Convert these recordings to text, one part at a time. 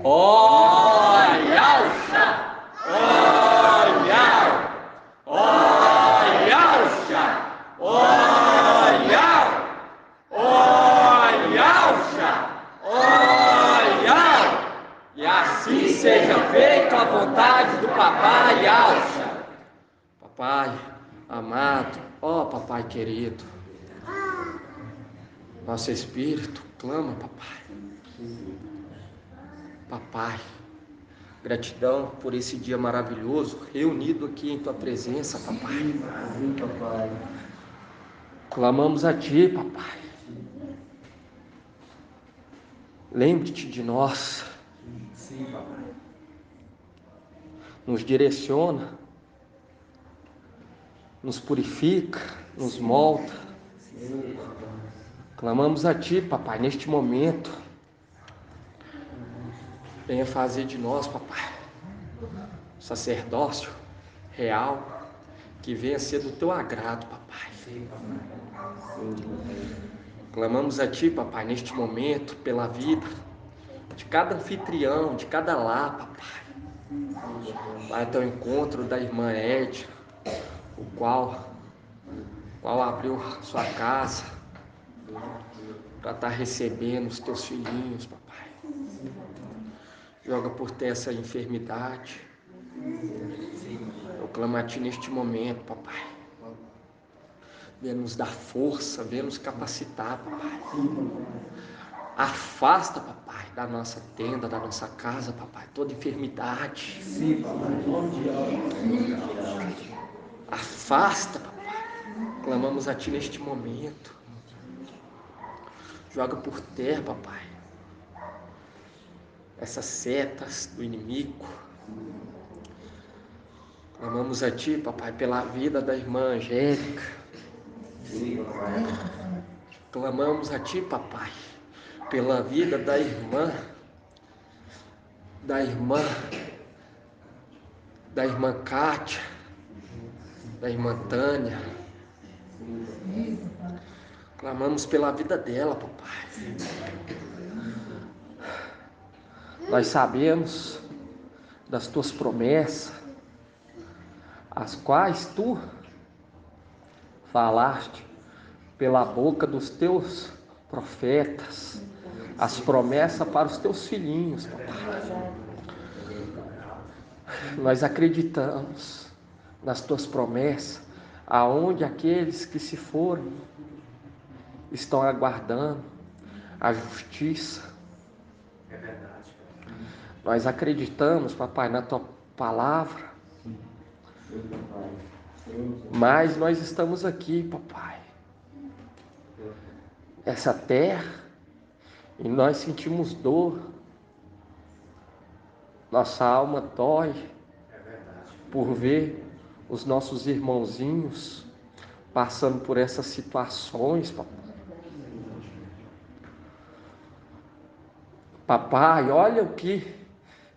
Olhalcha! Olhal! Olhalcha! Olhal! Olhalcha! Olhal! E assim seja feita a vontade do Papai Alcha. Papai amado, ó Papai querido, nosso espírito clama, Papai. Papai, gratidão por esse dia maravilhoso, reunido aqui em Tua presença, Papai. Clamamos a Ti, Papai. Lembre-te de nós. Sim, Papai. Nos direciona, nos purifica, nos molda. Clamamos a Ti, Papai, neste momento. Venha fazer de nós, Papai, sacerdócio real, que venha ser do Teu agrado, Papai. Sim, Papai. Clamamos a Ti, Papai, neste momento, pela vida de cada anfitrião, de cada lar, Papai. Vai até o encontro da irmã Edna, o qual abriu sua casa para estar recebendo os Teus filhinhos, Papai. Joga por terra essa enfermidade. Eu clamo a Ti neste momento, Papai. Venha nos dar força, venha nos capacitar, Papai. Afasta, Papai, da nossa tenda, da nossa casa, Papai, toda enfermidade. Sim, Papai. Afasta, Papai. Clamamos a Ti neste momento. Joga por terra, Papai, essas setas do inimigo. Clamamos a Ti, Papai, pela vida da irmã Angélica. Sim, Papai. Clamamos a Ti, Papai, pela vida da irmã Kátia, da irmã Tânia. Clamamos pela vida dela, Papai. Nós sabemos das Tuas promessas, as quais Tu falaste pela boca dos Teus profetas, as promessas para os Teus filhinhos, Papai. Nós acreditamos nas Tuas promessas, aonde aqueles que se foram estão aguardando a justiça. É verdade, Papai. Nós acreditamos, Papai, na Tua palavra, mas nós estamos aqui, Papai, essa terra, e nós sentimos dor, nossa alma dói por ver os nossos irmãozinhos passando por essas situações, Papai. Papai, olha o que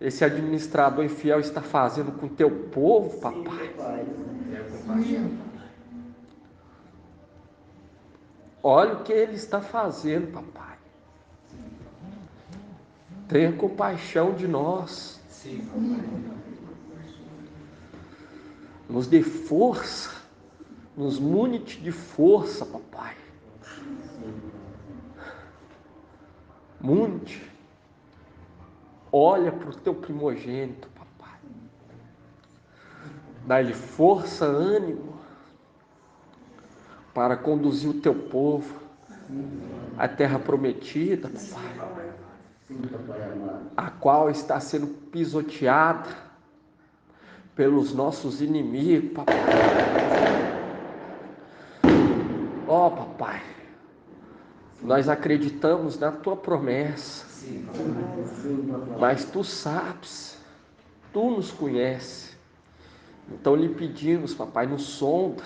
esse administrador infiel está fazendo com o Teu povo, Papai. Olha o que ele está fazendo, Papai. Tenha compaixão de nós. Sim, Papai. Nos dê força, nos munite de força, Papai. Munite. Olha para o Teu primogênito, Papai. Dá-lhe força, ânimo, para conduzir o Teu povo à terra prometida, Papai, a qual está sendo pisoteada pelos nossos inimigos, Papai. Ó, Papai, nós acreditamos na Tua promessa, mas Tu sabes, Tu nos conheces. Então lhe pedimos, Papai, nos sonda,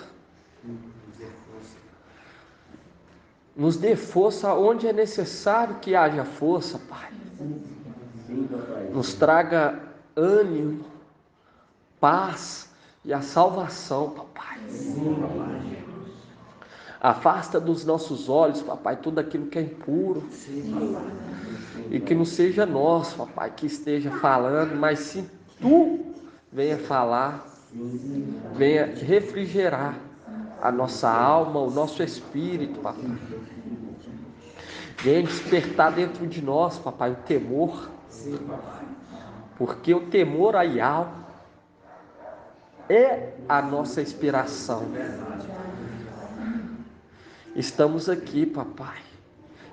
nos dê força onde é necessário que haja força, Pai. Nos traga ânimo, paz e a salvação, Papai. Afasta dos nossos olhos, papai, tudo aquilo que é impuro. E que não seja nós, papai, que esteja falando, mas sim tu venha falar, venha refrigerar a nossa alma, o nosso espírito, papai. Venha despertar dentro de nós, papai, o temor. Porque o temor a Yahweh é a nossa inspiração. Estamos aqui, papai,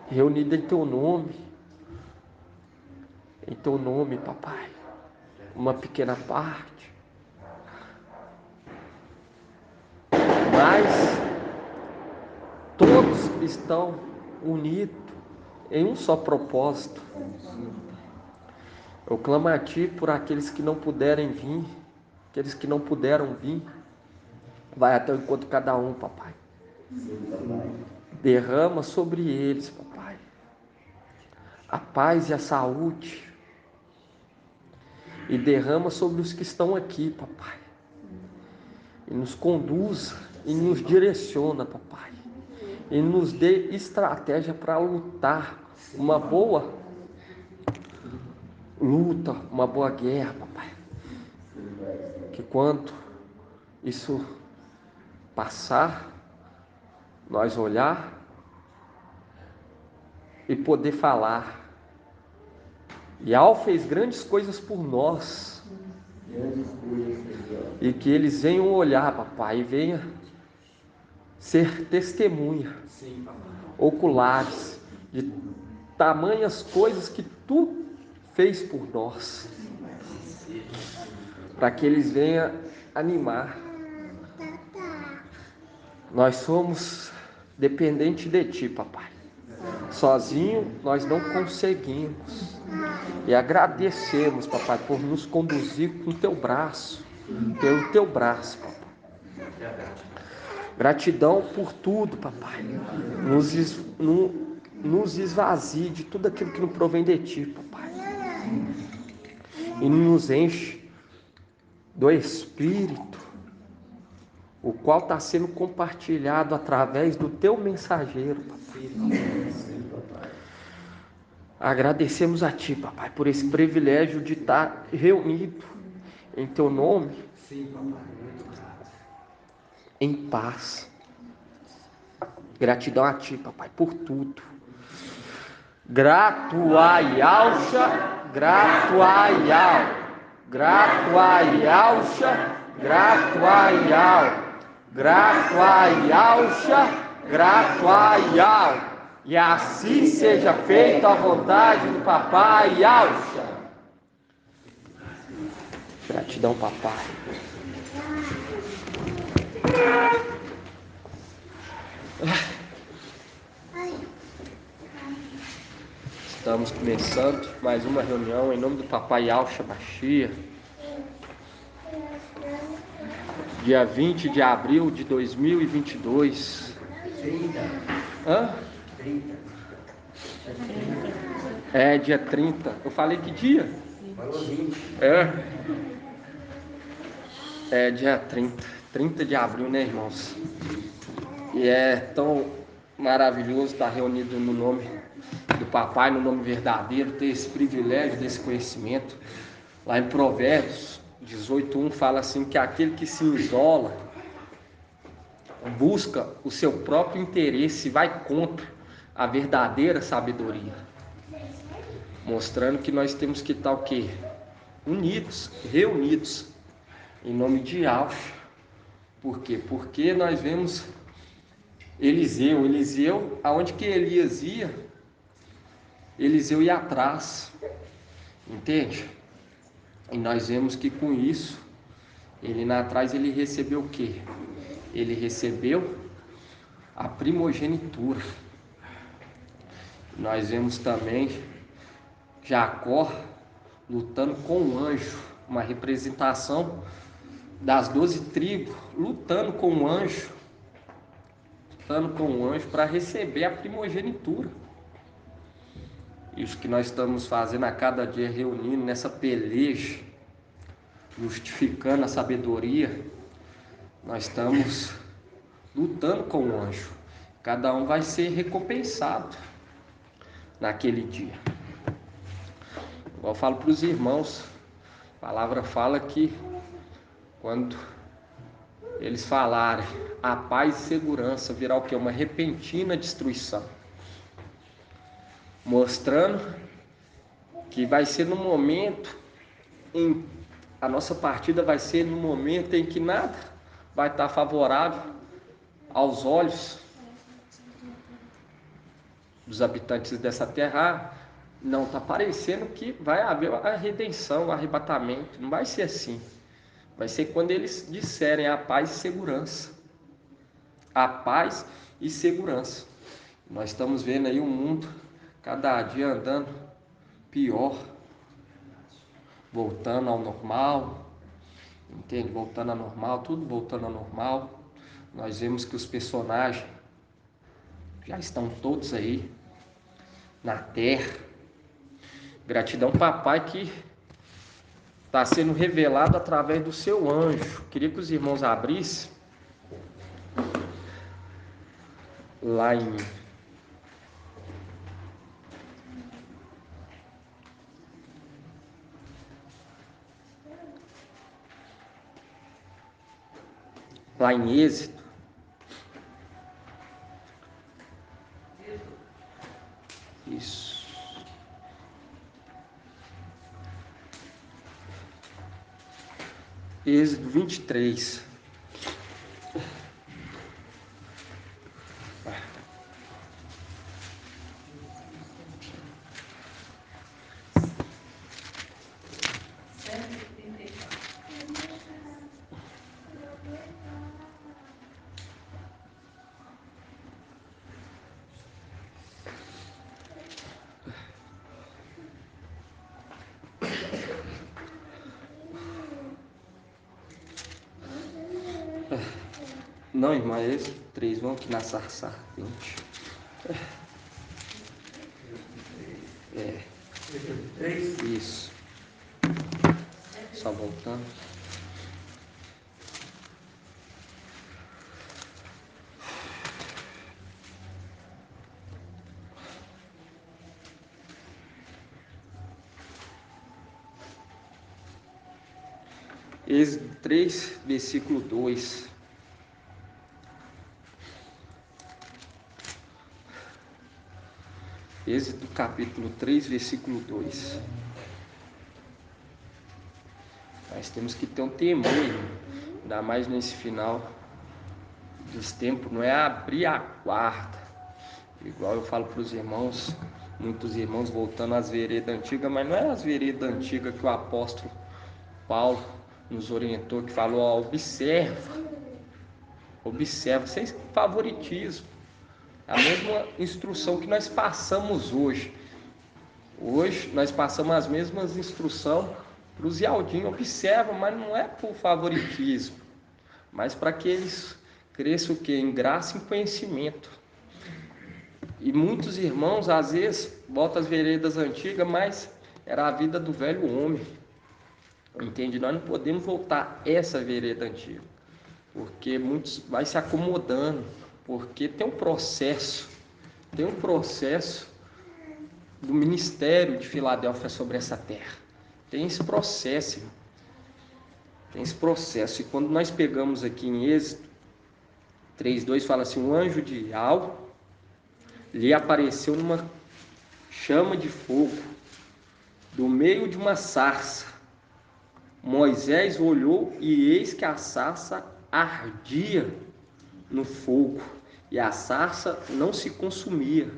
reunidos em teu nome. Em teu nome, papai. Uma pequena parte. Mas todos estão unidos em um só propósito. Eu clamo a ti por aqueles que não puderem vir, aqueles que não puderam vir. Vai até o encontro de cada um, papai. Derrama sobre eles, papai, a paz e a saúde. E derrama sobre os que estão aqui, papai. E nos conduza e nos direciona, papai. E nos dê estratégia para lutar uma boa luta, uma boa guerra, papai. Que quando isso passar, nós olhar e poder falar. Yahweh fez grandes coisas por nós. E que eles venham olhar, papai, e venham ser testemunha, oculares, de tamanhas coisas que tu fez por nós. Para que eles venham animar. Nós somos dependentes de ti, papai. Sozinho nós não conseguimos. E agradecemos, papai, por nos conduzir com o teu braço, pelo teu braço, papai. Gratidão por tudo, papai. Nos esvazie de tudo aquilo que não provém de ti, papai. E nos enche do Espírito, o qual está sendo compartilhado através do teu mensageiro, papai. Agradecemos a ti, papai, por esse privilégio de estar reunido em teu nome, em paz. Gratidão a ti, papai, por tudo. Grato a Yahusha, grato a Yahweh, grato a Yahusha, grato a Yahweh, grato a Yahusha, grato a Yahweh. E assim seja feita a vontade do papai Yahusha. Gratidão, papai. Estamos começando mais uma reunião em nome do papai Yahusha Mashiach. Dia 20 de abril de 2022. 30. Hã? 30. É, dia 30. Eu falei que dia? Falou 20. É dia 30. 30 de abril, né, irmãos? E é tão maravilhoso estar reunido no nome do papai, no nome verdadeiro, ter esse privilégio desse conhecimento. Lá em Provérbios 18:1 fala assim que aquele que se isola busca o seu próprio interesse e vai contra a verdadeira sabedoria, mostrando que nós temos que estar o quê? Unidos, reunidos em nome de Yahusha. Por quê? Porque nós vemos Eliseu, aonde que Elias ia, Eliseu ia atrás, entende? E nós vemos que com isso, ele lá atrás, ele recebeu o quê? Ele recebeu a primogenitura. Nós vemos também Jacó lutando com um anjo, uma representação das 12 tribos, lutando com um anjo, para receber a primogenitura. Isso que nós estamos fazendo a cada dia, reunindo nessa peleja, justificando a sabedoria. Nós estamos lutando com o anjo. Cada um vai ser recompensado naquele dia. Igual eu falo para os irmãos, a palavra fala que quando eles falarem a paz e segurança, virá o que? Uma repentina destruição. Mostrando que vai ser no momento a nossa partida vai ser no momento em que nada vai estar favorável aos olhos dos habitantes dessa terra. Não está parecendo que vai haver a redenção, o arrebatamento. Não vai ser assim. Vai ser quando eles disserem a paz e segurança. A paz e segurança. Nós estamos vendo aí o mundo cada dia andando pior, voltando ao normal, entende? Voltando ao normal, tudo voltando ao normal. Nós vemos que os personagens já estão todos aí na terra. Gratidão, papai, que está sendo revelado através do seu anjo. Queria que os irmãos abrissem lá em Êxodo. Isso. Êxodo 23. Não, irmã, é esse 3, vamos aqui na sarça ardente. Isso. Só voltando. Êxodo 3, versículo 2. Êxodo capítulo 3, versículo 2. Nós temos que ter um temor, ainda mais nesse final dos tempos, não é abrir a guarda. Igual eu falo para os irmãos, muitos irmãos voltando às veredas antigas, mas não é as veredas antigas que o apóstolo Paulo nos orientou, que falou, ó, observa, sem favoritismo. A mesma instrução que nós passamos hoje. Hoje nós passamos as mesmas instruções para os Ialdinhos. Observa, mas não é por favoritismo, mas para que eles cresçam o quê? Em graça e em conhecimento. E muitos irmãos às vezes botam as veredas antigas, mas era a vida do velho homem. Entende? Nós não podemos voltar essa vereda antiga, porque muitos vai se acomodando, porque tem um processo do ministério de Filadélfia sobre essa terra. Tem esse processo, irmão. Tem esse processo. E quando nós pegamos aqui em Êxodo 3:2, fala assim: um anjo de Yahvé lhe apareceu numa chama de fogo do meio de uma sarça. Moisés olhou e eis que a sarça ardia no fogo e a sarça não se consumia.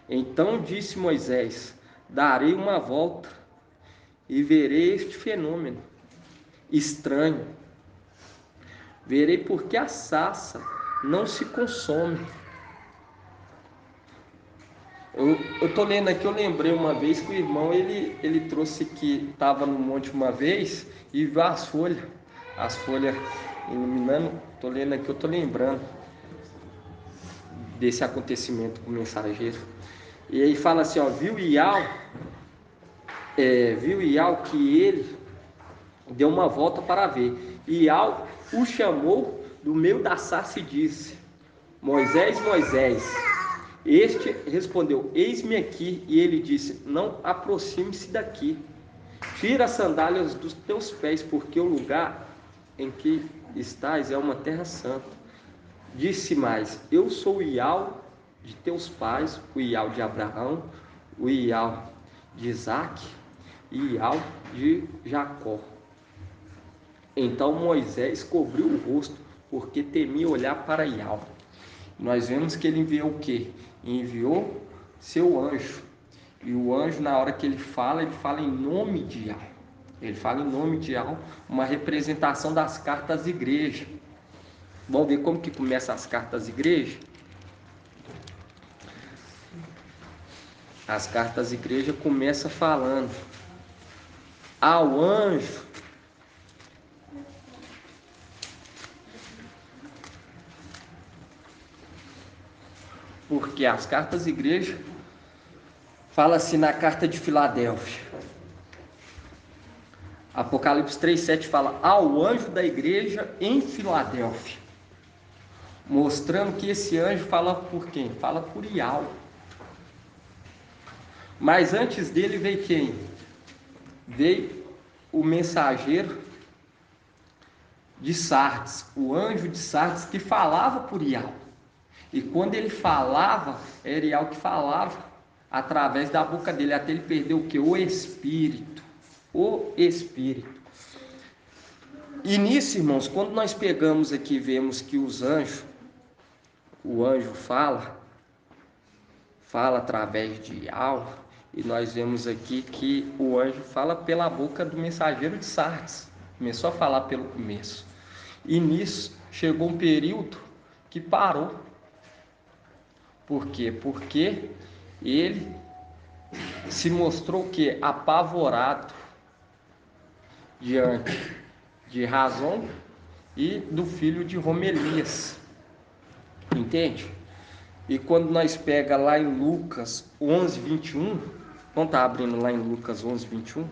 Então disse Moisés: darei uma volta e verei este fenômeno estranho. Verei porque a sarça não se consome. Eu estou lendo aqui, eu lembrei uma vez que o irmão, ele trouxe que estava no monte uma vez e viu as folhas iluminando. Estou lendo aqui, eu estou lembrando desse acontecimento com o mensageiro. E aí fala assim, ó, viu Yahvé que ele deu uma volta para ver. E Yahvé o chamou do meio da sarça e disse: Moisés, Moisés. Este respondeu: eis-me aqui. E ele disse: não aproxime-se daqui. Tira as sandálias dos teus pés, porque o lugar em que estás é uma terra santa. Disse mais: eu sou o Iau de teus pais, o Iau de Abraão, o Iau de Isaque e Iau de Jacó. Então Moisés cobriu o rosto, porque temia olhar para Iau. Nós vemos que ele enviou o quê? Enviou seu anjo. E o anjo, na hora que ele fala em nome de Iau. Ele fala em nome de Iau, uma representação das cartas da igreja. Vamos ver como que começa as cartas da igreja? As cartas da igreja começam falando: ao anjo porque as cartas da igreja fala assim na carta de Filadélfia. Apocalipse 3:7 fala ao anjo da igreja em Filadélfia, mostrando que esse anjo fala por quem? Fala por Iau. Mas antes dele veio quem? Veio o mensageiro de Sardes, o anjo de Sardes, que falava por Iau. E quando ele falava, era Iau que falava através da boca dele, até ele perder o que? O Espírito. O Espírito. E nisso, irmãos, quando nós pegamos aqui e vemos que os anjos, o anjo fala através de Iau, e nós vemos aqui que o anjo fala pela boca do mensageiro de Sardes. Começou a falar pelo começo. E nisso chegou um período que parou. Por quê? Porque ele se mostrou o quê? Apavorado diante de Razão e do filho de Romelias. Entende? E quando nós pega lá em Lucas 11:21, vamos estar abrindo lá em Lucas 11:21.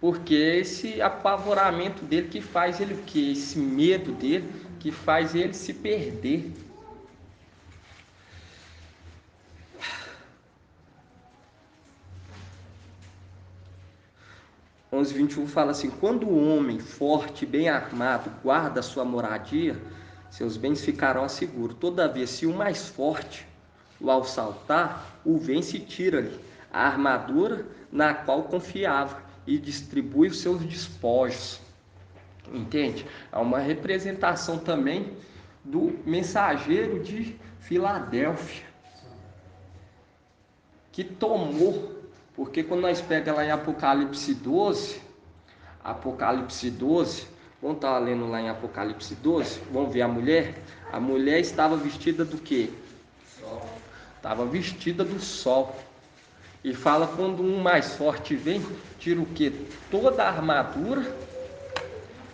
Porque esse apavoramento dele que faz ele o quê? Esse medo dele que faz ele se perder. (11:21) fala assim: quando o homem forte, bem armado, guarda a sua moradia, seus bens ficarão seguros. Todavia, se o mais forte o assaltar, o vence e tira-lhe a armadura na qual confiava e distribui os seus despojos. Entende? É uma representação também do mensageiro de Filadélfia, que tomou, porque quando nós pegamos lá em Apocalipse 12, vamos estar lendo lá em Apocalipse 12, vamos ver a mulher estava vestida do quê? Sol. Estava vestida do sol. E fala quando um mais forte vem, tira o quê? Toda a armadura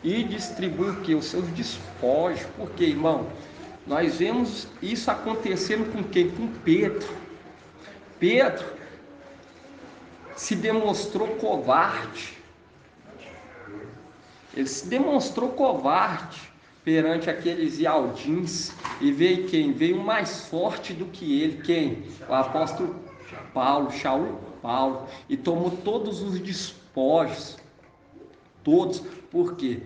e distribui o quê? Os seus despojos. Porque, irmão, nós vemos isso acontecendo com quem? Com Pedro. Pedro se demonstrou covarde. Ele se demonstrou covarde perante aqueles Ialdins. E veio quem? Veio mais forte do que ele. Quem? O apóstolo Paulo, Shaul Paulo. E tomou todos os despojos. Todos. Por quê?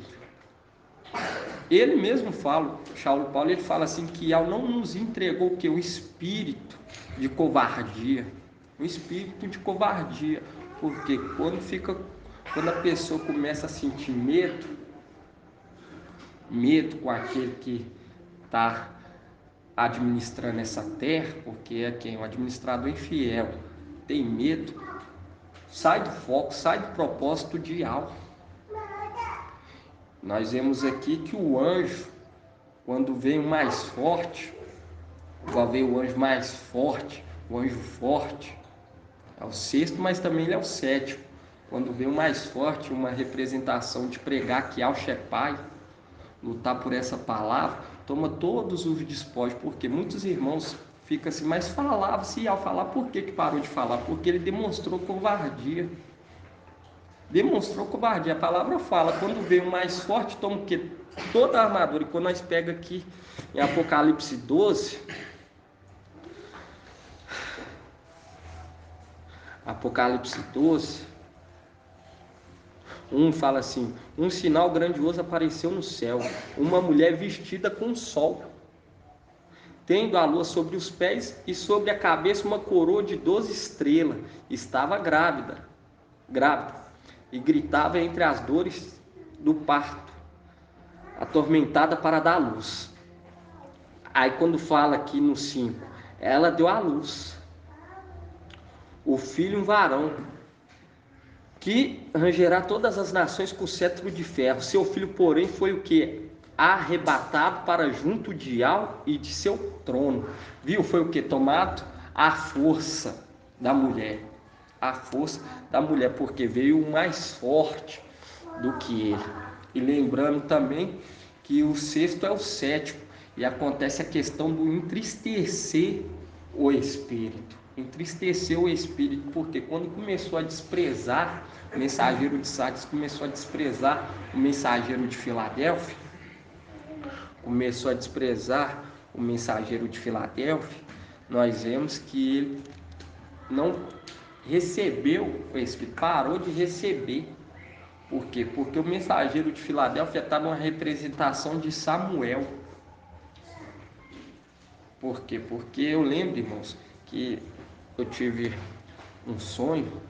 Ele mesmo fala, Shaul Paulo, ele fala assim que Iau não nos entregou o quê? O espírito de covardia. Um espírito de covardia. Porque quando a pessoa começa a sentir medo com aquele que está administrando essa terra, porque é quem? O administrador infiel, tem medo, sai do foco, sai do propósito de Iau. Nós vemos aqui que o anjo, quando vem o mais forte, quando vem o anjo mais forte, o anjo forte, é o sexto, mas também ele é o sétimo. Quando vem o mais forte, uma representação de pregar que Al Shepai, lutar por essa palavra, toma todos os despojos, porque muitos irmãos ficam assim, mas falava-se, e ao falar, por que parou de falar? Porque ele demonstrou covardia. Demonstrou covardia. A palavra fala, quando vem o mais forte, toma o quê? Toda a armadura. E quando nós pega aqui em Apocalipse 12, Apocalipse 12, fala assim: um sinal grandioso apareceu no céu, uma mulher vestida com sol, tendo a lua sobre os pés e sobre a cabeça uma coroa de 12 estrelas. Estava grávida, e gritava entre as dores do parto, atormentada para dar luz. Aí quando fala aqui no 5, ela deu à luz o filho, um varão, que rangerá todas as nações com cetro de ferro. Seu filho, porém, foi o que? Arrebatado para junto de Al e de seu trono. Viu? Foi o que? Tomado a força da mulher. A força da mulher, porque veio o mais forte do que ele. E lembrando também que o sexto é o sétimo. E acontece a questão do entristecer o espírito. Entristeceu o espírito, porque quando começou a desprezar o mensageiro de Sardes, começou a desprezar o mensageiro de Filadélfia, nós vemos que ele não recebeu o espírito, parou de receber. Por quê? Porque o mensageiro de Filadélfia está numa representação de Samuel. Por quê? Porque eu lembro, irmãos, que eu tive um sonho,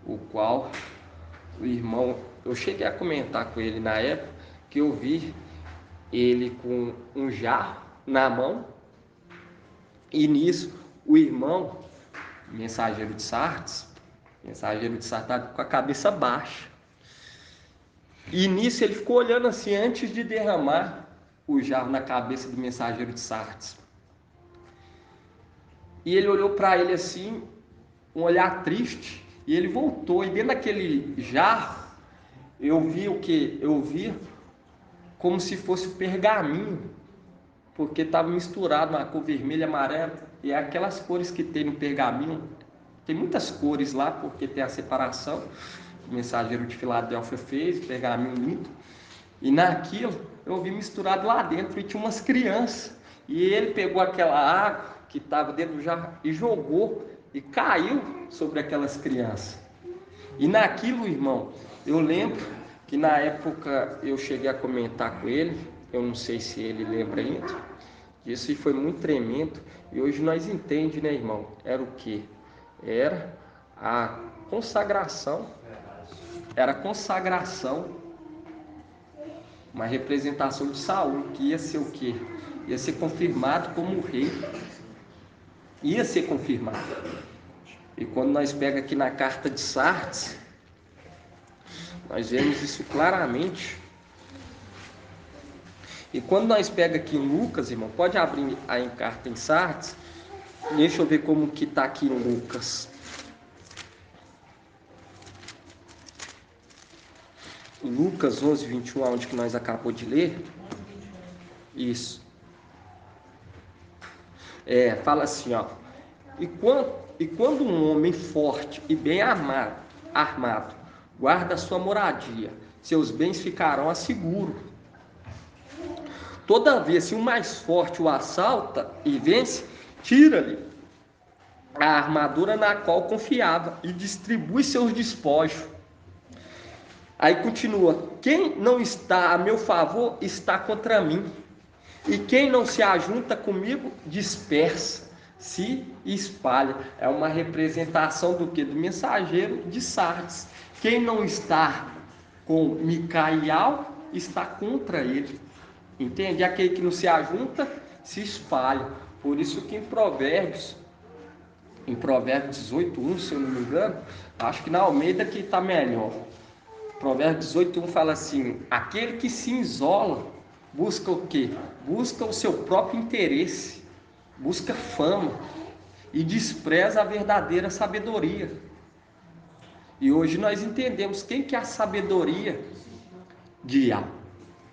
o qual o irmão, eu cheguei a comentar com ele na época, que eu vi ele com um jarro na mão, e nisso o irmão, mensageiro de Sardes está com a cabeça baixa, e nisso ele ficou olhando assim, antes de derramar o jarro na cabeça do mensageiro de Sardes. E ele olhou para ele assim, um olhar triste, e ele voltou. E dentro daquele jarro, eu vi o que? Eu vi como se fosse o pergaminho, porque estava misturado uma cor vermelha, amarela, e é aquelas cores que tem no pergaminho. Tem muitas cores lá, porque tem a separação. O mensageiro de Filadélfia fez, pergaminho lindo. E naquilo, eu vi misturado lá dentro, e tinha umas crianças. E ele pegou aquela água que estava dentro do jarro e jogou, e caiu sobre aquelas crianças. E naquilo, irmão, eu lembro que na época eu cheguei a comentar com ele, eu não sei se ele lembra ainda, isso foi muito tremendo, e hoje nós entendemos, né, irmão? Era o que? Era a consagração, uma representação de Saul, que ia ser o quê? Ia ser confirmado como rei, ia ser confirmado. E quando nós pegamos aqui na carta de Sardes, nós vemos isso claramente. E quando nós pegamos aqui em Lucas, irmão, pode abrir aí em carta em Sardes, deixa eu ver como que está aqui em Lucas. Lucas 11, 21, onde que nós acabamos de ler. Isso. Fala assim, ó. E quando um homem forte e bem armado guarda sua moradia, seus bens ficarão a seguro. Todavia, se o mais forte o assalta e vence, tira-lhe a armadura na qual confiava e distribui seus despojos. Aí continua: quem não está a meu favor está contra mim, e quem não se ajunta comigo dispersa, se espalha. É uma representação do que? Do mensageiro de Sardes. Quem não está com Micael está contra ele. Entende? Aquele que não se ajunta se espalha. Por isso que em Provérbios 18:1, se eu não me engano, acho que na Almeida que está melhor. Provérbios 18:1 fala assim: aquele que se isola busca o quê? Busca o seu próprio interesse, busca fama e despreza a verdadeira sabedoria. E hoje nós entendemos quem que é a sabedoria de Yah.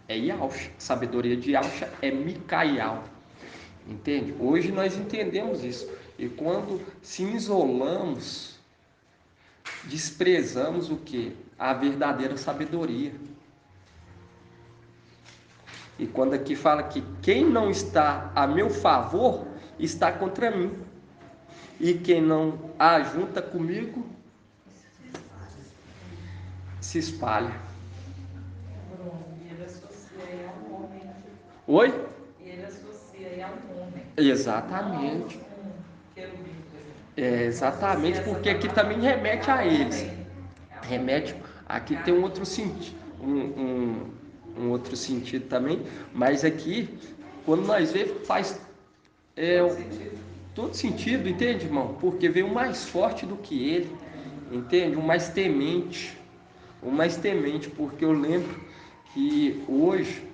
é Yahusha. Sabedoria de Yahusha é Micael. Entende? Hoje nós entendemos isso. E quando se isolamos, desprezamos o que? A verdadeira sabedoria. E quando aqui fala que quem não está a meu favor, está contra mim. E quem não ajunta comigo, se espalha. E ele associa aí a um homem. Oi? E ele associa aí a um homem. Exatamente. Não um querubim, por exemplo. Exatamente, porque aqui também remete a eles. Remete, aqui tem um outro sentido, um outro sentido também, mas aqui, quando nós vemos, faz todo sentido, entende, irmão? Porque veio o mais forte do que ele, entende? O mais temente, porque eu lembro que hoje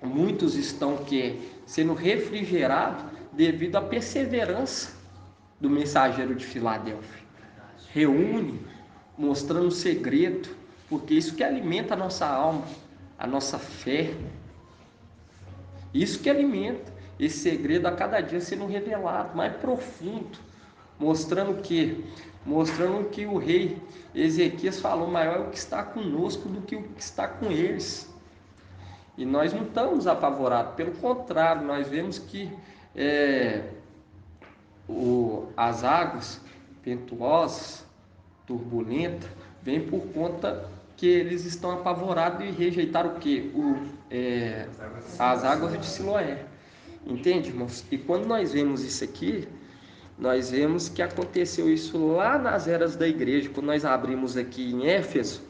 muitos estão sendo refrigerados devido à perseverança do mensageiro de Filadélfia. Reúne, mostrando o segredo, porque isso que alimenta a nossa alma, a nossa fé. Isso que alimenta esse segredo a cada dia sendo revelado, mais profundo, mostrando que o rei Ezequias falou, maior é o que está conosco do que o que está com eles. E nós não estamos apavorados, pelo contrário, nós vemos que as águas impetuosas, turbulentas, vêm por conta que eles estão apavorados e rejeitaram o quê? As águas de Siloé. Entende, irmãos? E quando nós vemos isso aqui, nós vemos que aconteceu isso lá nas eras da igreja, quando nós abrimos aqui em Éfeso.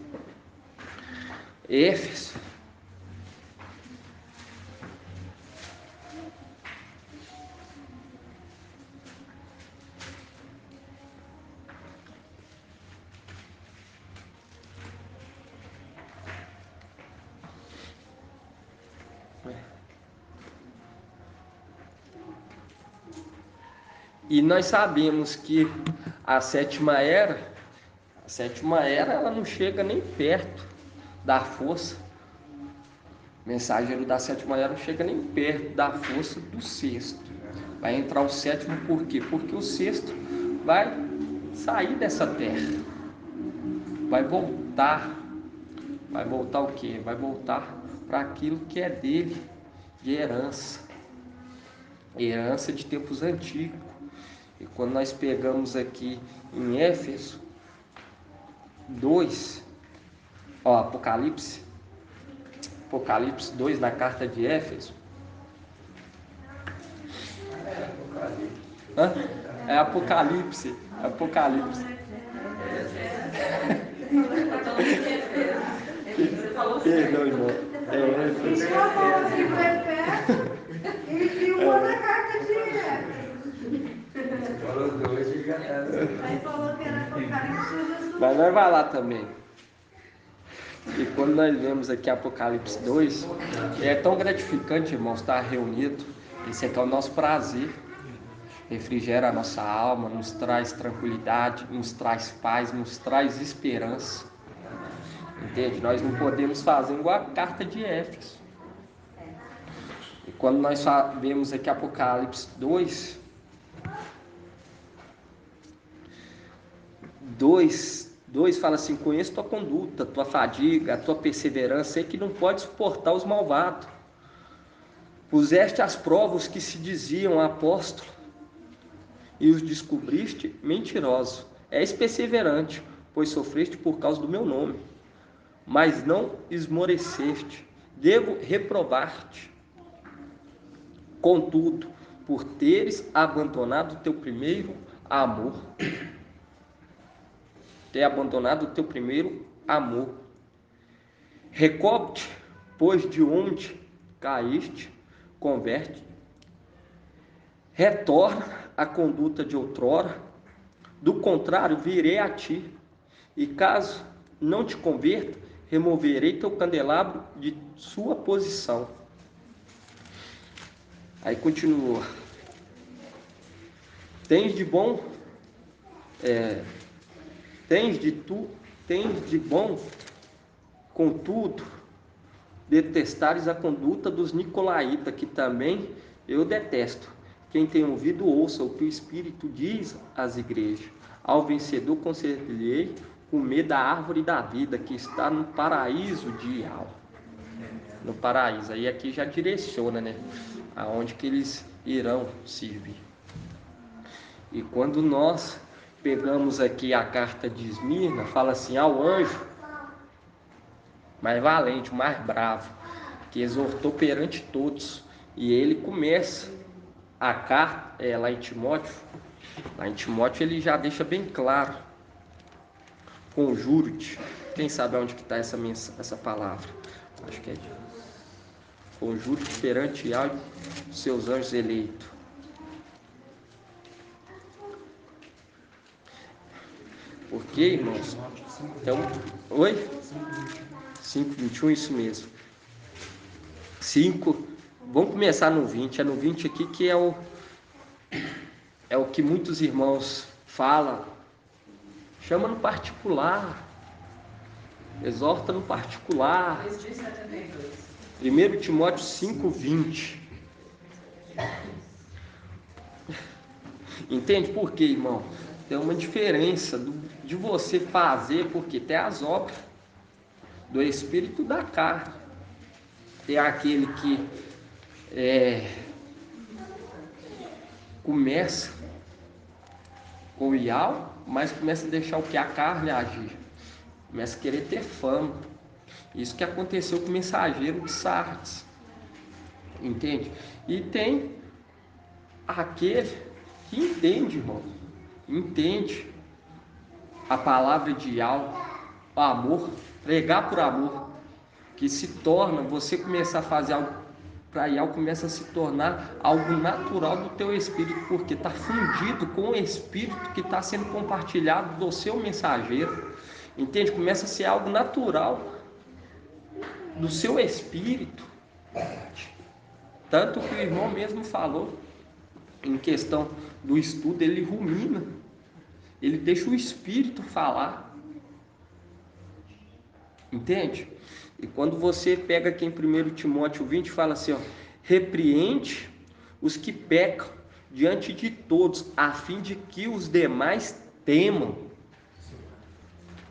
E nós sabemos que a sétima era ela não chega nem perto da força. O mensageiro da sétima era não chega nem perto da força do sexto. Vai entrar o sétimo por quê? Porque o sexto vai sair dessa terra. Vai voltar o quê? Vai voltar para aquilo que é dele, de herança de tempos antigos. E quando nós pegamos aqui em Éfeso 2, Apocalipse 2, na carta de Éfeso. É Apocalipse. Perdão, irmão. É Éfeso. Ele filmou na carta de Éfeso. Falou dois e já era. Aí falou que era Apocalipse. Mas nós vai lá também. E quando nós vemos aqui Apocalipse 2, é tão gratificante, irmãos, estar reunido. Esse aqui é o nosso prazer. Refrigera a nossa alma, nos traz tranquilidade, nos traz paz, nos traz esperança. Entende? Nós não podemos fazer igual a carta de Éfeso. E quando nós vemos aqui Apocalipse 2, 2 fala assim: conheço tua conduta, tua fadiga, a tua perseverança, sei que não pode suportar os malvados. Puseste às provas os que se diziam apóstolo e os descobriste mentirosos. És perseverante, pois sofreste por causa do meu nome, mas não esmoreceste. Devo reprovar-te, contudo, por teres abandonado o teu primeiro amor. Recobre-te, pois de onde caíste, converte, retorna à conduta de outrora, do contrário, virei a ti, e caso não te converta, removerei teu candelabro de sua posição. Aí continua: tens de bom, tens de bom, contudo, detestares a conduta dos nicolaítas, que também eu detesto. Quem tem ouvido, ouça o que o Espírito diz às igrejas. Ao vencedor concederei comer da árvore da vida, que está no paraíso de Ial. No paraíso, aí aqui já direciona, né? Aonde que eles irão servir. E quando nós pegamos aqui a carta de Esmirna, fala assim, ao anjo mais valente, o mais bravo, que exortou perante todos. E ele começa a carta, lá em Timóteo ele já deixa bem claro, conjuro-te. Quem sabe onde que está essa palavra? Acho que é de conjuro-te perante seus anjos eleitos. Porque, irmãos, então, oi? 5:21, isso mesmo. 5, vamos começar no 20. É no 20 aqui que é o que muitos irmãos falam. Chama no particular, exorta no particular. 1 Timóteo 5:20. Entende por quê, irmão? Tem uma diferença de você fazer, porque tem as obras do Espírito da carne. Tem aquele que começa com o Ial, mas começa a deixar o que? A carne agir. Começa a querer ter fama. Isso que aconteceu com o mensageiro de Sardes. Entende? E tem aquele que entende, irmão. Entende a palavra de Ial, o amor, pregar por amor, que se torna, você começar a fazer algo para Ial, começa a se tornar algo natural do teu espírito, porque está fundido com o espírito que está sendo compartilhado do seu mensageiro. Entende? Começa a ser algo natural do seu espírito. Tanto que o irmão mesmo falou, em questão do estudo, ele rumina, ele deixa o espírito falar. Entende? E quando você pega aqui em 1 Timóteo 20, fala assim, ó, repreende os que pecam diante de todos, a fim de que os demais temam.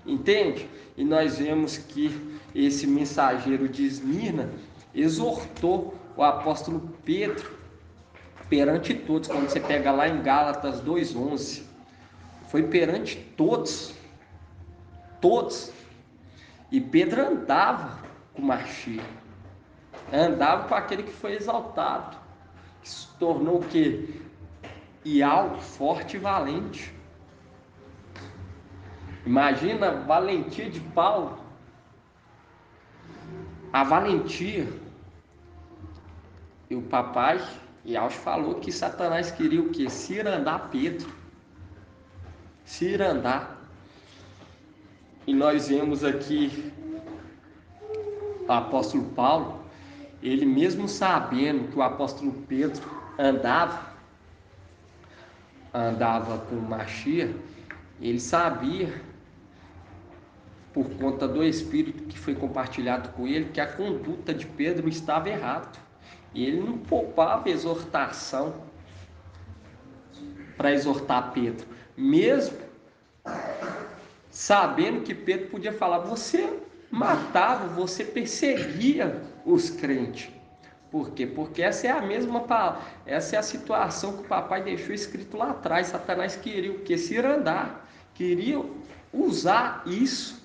Entende? E nós vemos que esse mensageiro de Esmirna exortou o apóstolo Pedro perante todos. Quando você pega lá em Gálatas 2:11, foi perante todos. E Pedro andava com Machia, andava com aquele que foi exaltado, que se tornou o quê? Ial, forte e valente. Imagina a valentia de Paulo, a valentia. E o papai Ial falou que Satanás queria o quê? Cirandar Pedro, cirandar. E nós vemos aqui o apóstolo Paulo, ele mesmo sabendo que o apóstolo Pedro andava com Machia, ele sabia, por conta do Espírito que foi compartilhado com ele, que a conduta de Pedro estava errada. E ele não poupava exortação para exortar Pedro, mesmo sabendo que Pedro podia falar, você matava, você perseguia os crentes. Por quê? Porque essa é a mesma palavra, essa é a situação que o papai deixou escrito lá atrás. Satanás queria o quê? Cirandar, queria usar isso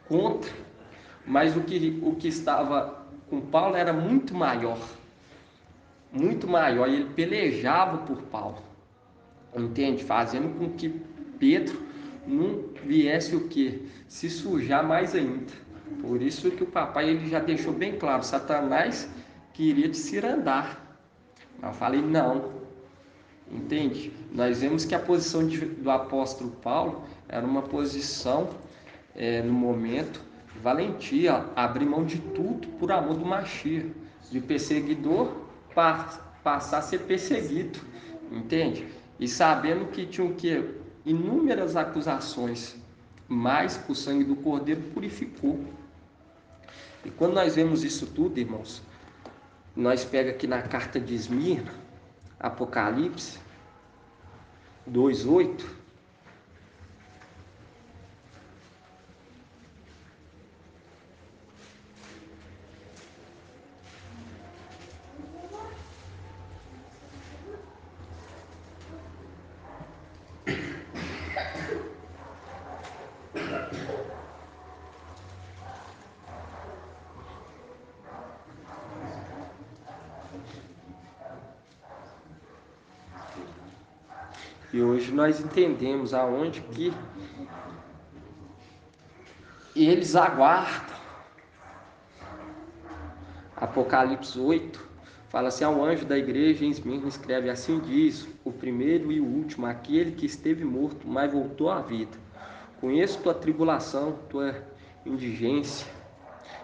contra, mas o que estava com Paulo era muito maior, e ele pelejava por Paulo, entende? Fazendo com que Pedro não viesse o que? Se sujar mais ainda. Por isso que o papai ele já deixou bem claro, Satanás queria te cirandar. Mas eu falei, não. Entende? Nós vemos que a posição do apóstolo Paulo era uma posição, no momento, de valentia, abrir mão de tudo por amor do Machia, de perseguidor passar a ser perseguido, entende? E sabendo que tinham que inúmeras acusações, mas o sangue do Cordeiro purificou. E quando nós vemos isso tudo, irmãos, nós pega aqui na carta de Esmirna, Apocalipse 2:8, e hoje nós entendemos aonde que eles aguardam. Apocalipse 8 fala assim: ao anjo da igreja em Esmirna escreve: assim diz o primeiro e o último, aquele que esteve morto, mas voltou à vida. Conheço tua tribulação, tua indigência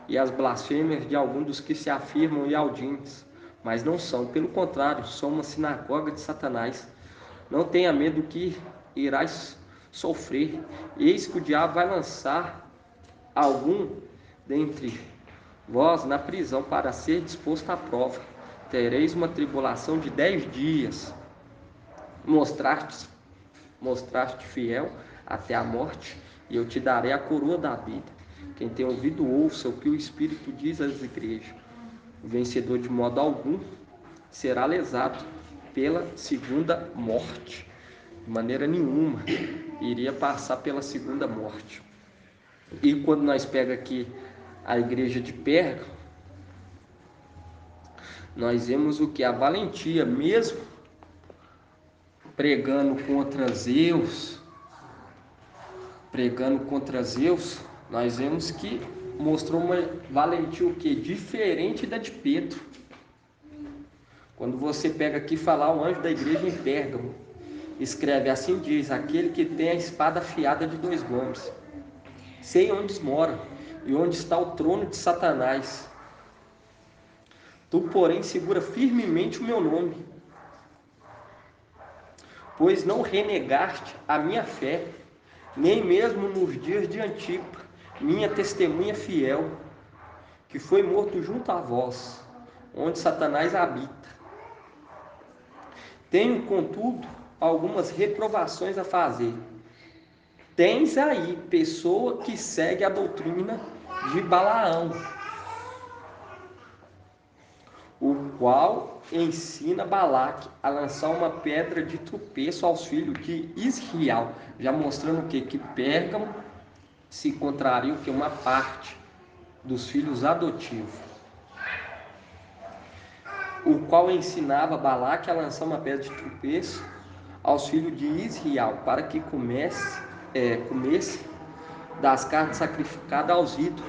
e as blasfêmias de alguns dos que se afirmam ialdins, mas não são. Pelo contrário, são uma sinagoga de Satanás. Não tenha medo que irás sofrer. Eis que o diabo vai lançar algum dentre vós na prisão para ser disposto à prova. Tereis uma tribulação de 10 dias. Mostraste fiel até a morte, e eu te darei a coroa da vida. Quem tem ouvido, ouça o que o Espírito diz às igrejas. O vencedor de modo algum será lesado pela segunda morte. De maneira nenhuma iria passar pela segunda morte. E quando nós pega aqui a igreja de Pérgamo, nós vemos o que? A valentia, mesmo pregando contra Zeus, nós vemos que mostrou uma valentia o que? Diferente da de Pedro. Quando você pega aqui falar o anjo da igreja em Pérgamo, escreve: assim diz aquele que tem a espada afiada de 2 gumes. Sei onde mora e onde está o trono de Satanás. Tu, porém, segura firmemente o meu nome, pois não renegaste a minha fé, nem mesmo nos dias de Antipa, minha testemunha fiel, que foi morto junto a vós, onde Satanás habita. Tenho, contudo, algumas reprovações a fazer. Tens aí pessoa que segue a doutrina de Balaão, o qual ensina Balaque a lançar uma pedra de tropeço aos filhos de Israel, já mostrando o que? Que Pérgamo se encontraria o que? Uma parte dos filhos adotivos, o qual ensinava Balaque a lançar uma pedra de tropeço aos filhos de Israel, para que comesse das carnes sacrificadas aos ídolos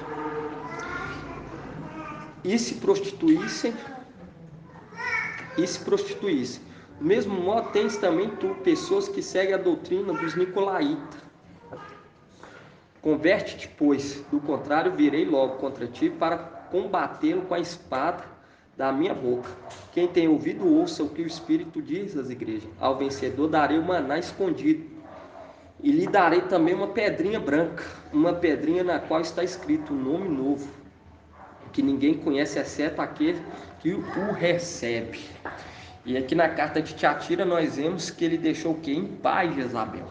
e se prostituíssem. Do mesmo modo, tens também tu pessoas que seguem a doutrina dos nicolaítas. Converte-te, pois, do contrário, virei logo contra ti para combatê-lo com a espada da minha boca. Quem tem ouvido, ouça o que o Espírito diz às igrejas. Ao vencedor darei o maná escondido, e lhe darei também uma pedrinha branca, uma pedrinha na qual está escrito um nome novo, que ninguém conhece exceto aquele que o recebe. E aqui na carta de Tiatira nós vemos que ele deixou o que? Em paz Jezabel.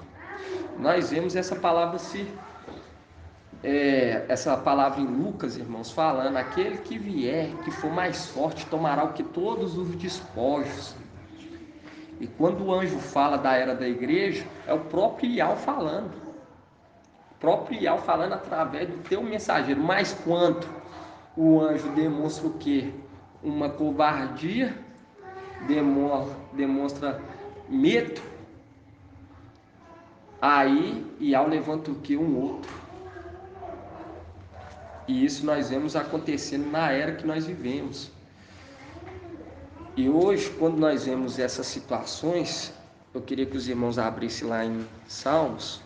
Nós vemos essa palavra em Lucas, irmãos, falando: aquele que vier, que for mais forte, tomará o que? Todos os despojos. E quando o anjo fala da era da igreja, é o próprio Ial falando. O próprio Ial falando através do teu mensageiro. Mas quando o anjo demonstra o que? Uma covardia, demonstra medo, aí Ial levanta o que? Um outro. E isso nós vemos acontecendo na era que nós vivemos. E hoje, quando nós vemos essas situações, eu queria que os irmãos abrissem lá em Salmos.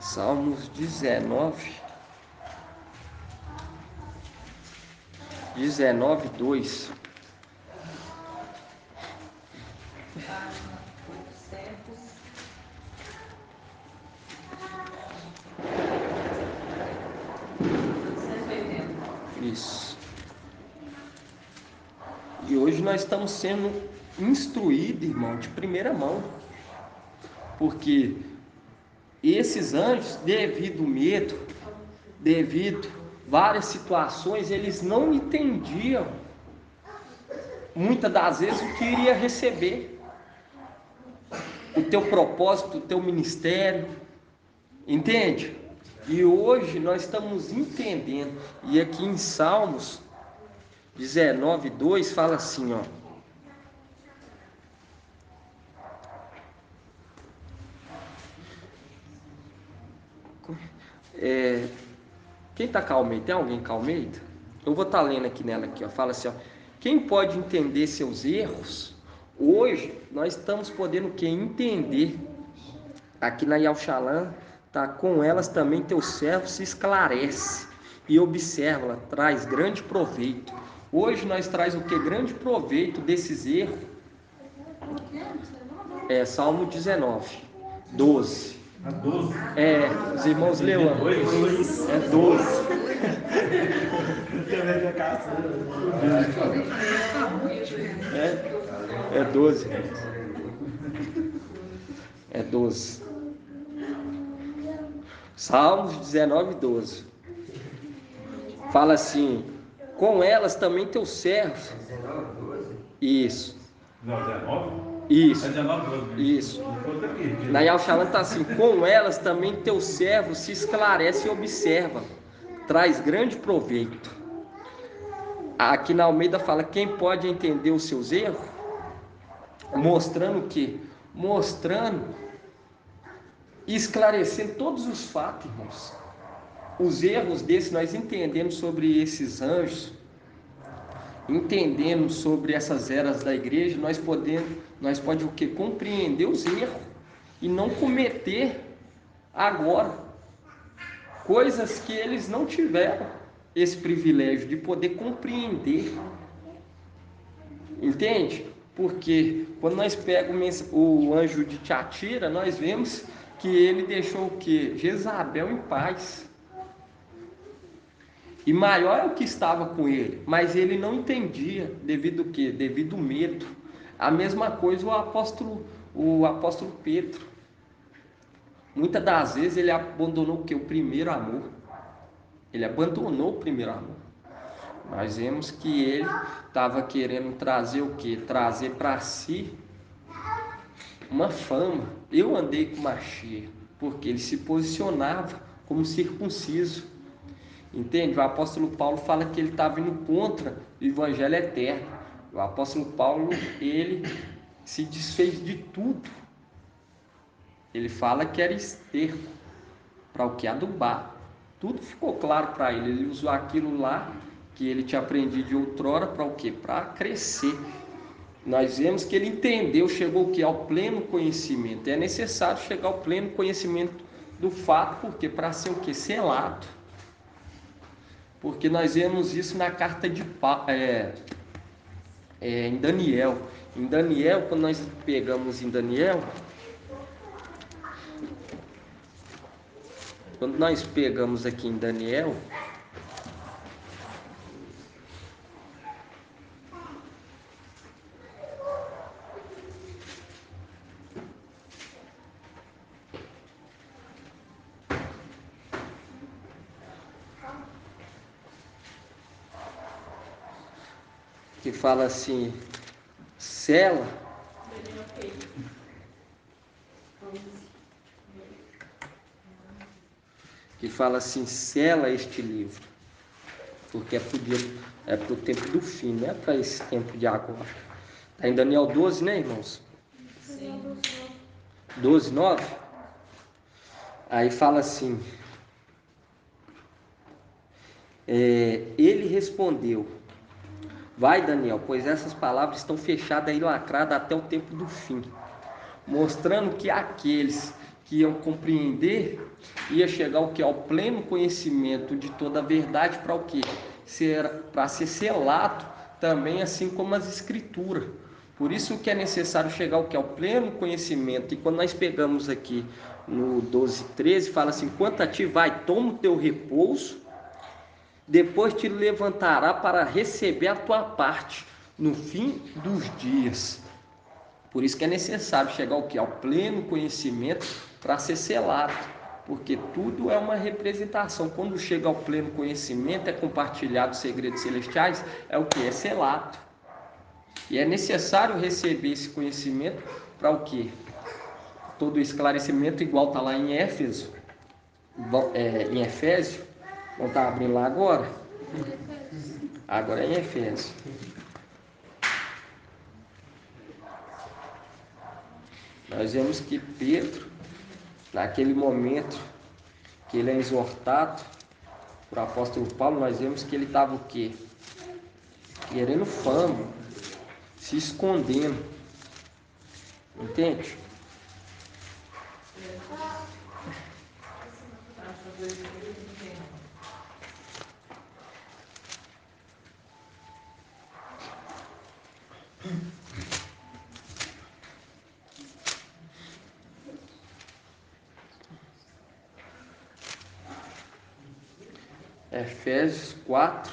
Salmos 19, 2. Isso. E hoje nós estamos sendo instruídos, irmão, de primeira mão. Porque esses anjos, devido ao medo, devido a várias situações, eles não entendiam, muitas das vezes, o que iria receber. O teu propósito, o teu ministério. Entende? E hoje nós estamos entendendo. E aqui em Salmos 19:2 fala assim, ó. Quem está com a Almeida? Tem alguém com a Almeida? Eu vou estar lendo aqui nela aqui, ó. Fala assim, ó. Quem pode entender seus erros? Hoje nós estamos podendo o que? Entender. Aqui na Yalxalã, tá? Com elas também teu servo se esclarece e observa, traz grande proveito. Hoje nós traz o que? Grande proveito desses erros. Salmo 19:12. Os irmãos Leão. É 12. É 12. É 12. Salmos 19:12. Fala assim: com elas também teus servos. 19:12? Isso. Não, 19? Isso. É 19:12. Isso. Na Yalxalã está assim: com elas também teu servo se esclarece e observa, traz grande proveito. Aqui na Almeida fala: quem pode entender os seus erros? Mostrando o quê? Mostrando e esclarecendo todos os fatos, irmãos. Os erros desses, nós entendemos sobre esses anjos, entendendo sobre essas eras da igreja, nós podemos o quê? Compreender os erros e não cometer agora coisas que eles não tiveram esse privilégio de poder compreender. Entende? Porque quando nós pegamos o anjo de Tiatira, nós vemos que ele deixou o quê? Jezabel em paz. E maior é o que estava com ele, mas ele não entendia, devido ao quê? Devido ao medo. A mesma coisa o apóstolo Pedro. Muitas das vezes ele abandonou o quê? O primeiro amor. Ele abandonou o primeiro amor. Nós vemos que ele estava querendo trazer o quê? Trazer para si uma fama. Eu andei com Machia, porque ele se posicionava como circunciso. Entende? O apóstolo Paulo fala que ele estava indo contra o evangelho eterno. O apóstolo Paulo, ele se desfez de tudo. Ele fala que era esterco para o que? Adubar. Tudo ficou claro para ele. Ele usou aquilo lá que ele tinha aprendido de outrora para o quê? Para crescer. Nós vemos que ele entendeu, chegou o quê? Ao pleno conhecimento. É necessário chegar ao pleno conhecimento do fato, porque para ser o quê? Selado. Porque nós vemos isso na carta de em Daniel. Em Daniel, quando nós pegamos em Daniel, quando nós pegamos aqui em Daniel, que fala assim, sela, que fala assim, sela este livro, porque é para o tempo do fim, não é para esse tempo de agora. Está em Daniel 12, né, irmãos? Sim. 12:9. Aí fala assim, ele respondeu: vai, Daniel, pois essas palavras estão fechadas e lacradas até o tempo do fim, mostrando que aqueles que iam compreender ia chegar o que? Ao pleno conhecimento de toda a verdade, para o quê? Para ser selado também, assim como as escrituras. Por isso que é necessário chegar ao que? Ao pleno conhecimento. E quando nós pegamos aqui no 12:13, fala assim: quanto a ti, vai, toma o teu repouso depois te levantará para receber a tua parte no fim dos dias. Por isso que é necessário chegar ao quê? Ao pleno conhecimento para ser selado, porque tudo é uma representação. Quando chega ao pleno conhecimento, é compartilhado os segredos celestiais, é o que? É selado. E é necessário receber esse conhecimento para o quê? Todo esclarecimento, igual está lá em Éfeso, em Efésio. Vamos estar abrindo lá agora? Agora é em Efésio. Nós vemos que Pedro, naquele momento que ele é exortado por apóstolo Paulo, nós vemos que ele estava o quê? Querendo fama, se escondendo. Entende? Efésios 4.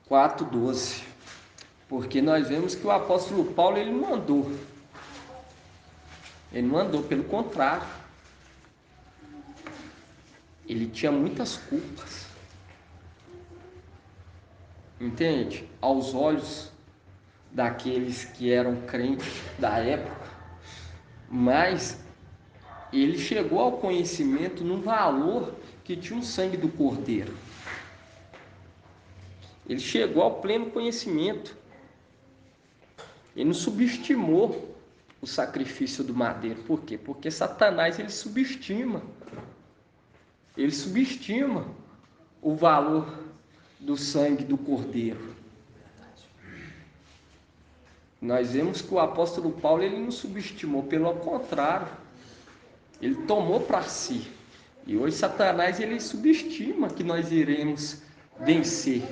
Quatro 12. Porque nós vemos que o apóstolo Paulo ele não mandou, pelo contrário, ele tinha muitas culpas, entende? Aos olhos daqueles que eram crentes da época, mas ele chegou ao conhecimento no valor que tinha o sangue do Cordeiro. Ele chegou ao pleno conhecimento. Ele não subestimou o sacrifício do madeiro. Por quê? Porque Satanás ele subestima o valor do sangue do Cordeiro. Nós vemos que o apóstolo Paulo ele não subestimou, pelo contrário, ele tomou para si. E hoje Satanás ele subestima que nós iremos vencer.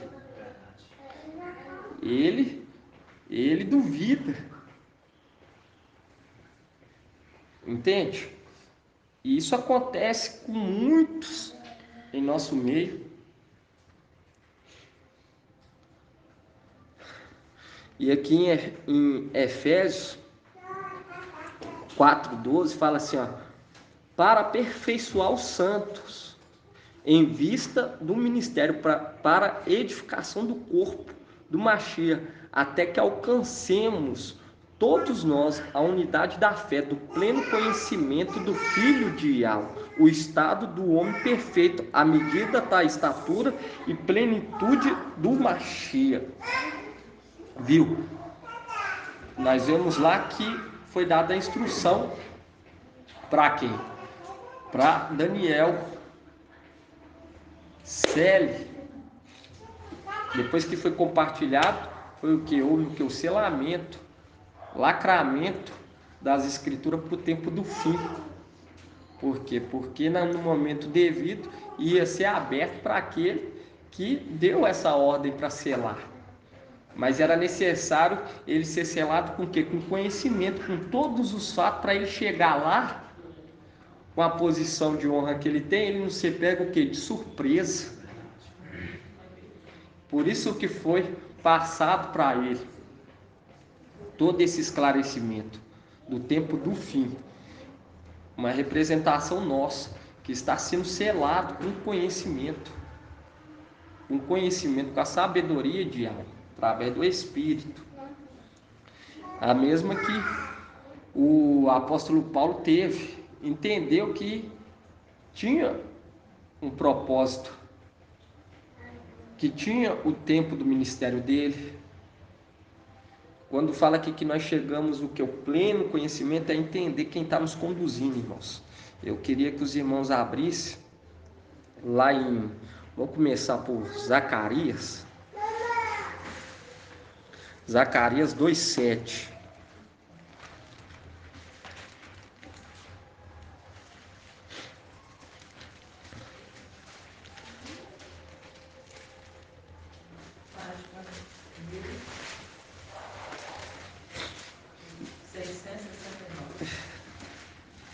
Ele duvida. Entende? E isso acontece com muitos em nosso meio. E aqui em Efésios 4:12 fala assim, ó, para aperfeiçoar os santos, em vista do ministério para edificação do corpo do Mashiach, até que alcancemos todos nós a unidade da fé, do pleno conhecimento do Filho de Yahweh, o estado do homem perfeito, à medida da estatura e plenitude do Mashiach. Viu? Nós vemos lá que foi dada a instrução para quem? Para Daniel. Cele. Depois que foi compartilhado, foi o que? Houve o que? O selamento, lacramento das escrituras para o tempo do fim. Por quê? Porque no momento devido ia ser aberto para aquele que deu essa ordem para selar. Mas era necessário ele ser selado com o quê? Com conhecimento, com todos os fatos, para ele chegar lá, com a posição de honra que ele tem, ele não ser pego o quê? De surpresa. Por isso que foi passado para ele todo esse esclarecimento do tempo do fim. Uma representação nossa, que está sendo selado com conhecimento. Com conhecimento, com a sabedoria de alma, através do Espírito. A mesma que o apóstolo Paulo teve. Entendeu que tinha um propósito, que tinha o tempo do ministério dele. Quando fala aqui que nós chegamos o que? O pleno conhecimento é entender quem está nos conduzindo, irmãos. Eu queria que os irmãos abrissem lá em... Vamos começar por Zacarias. Zacarias 2:7.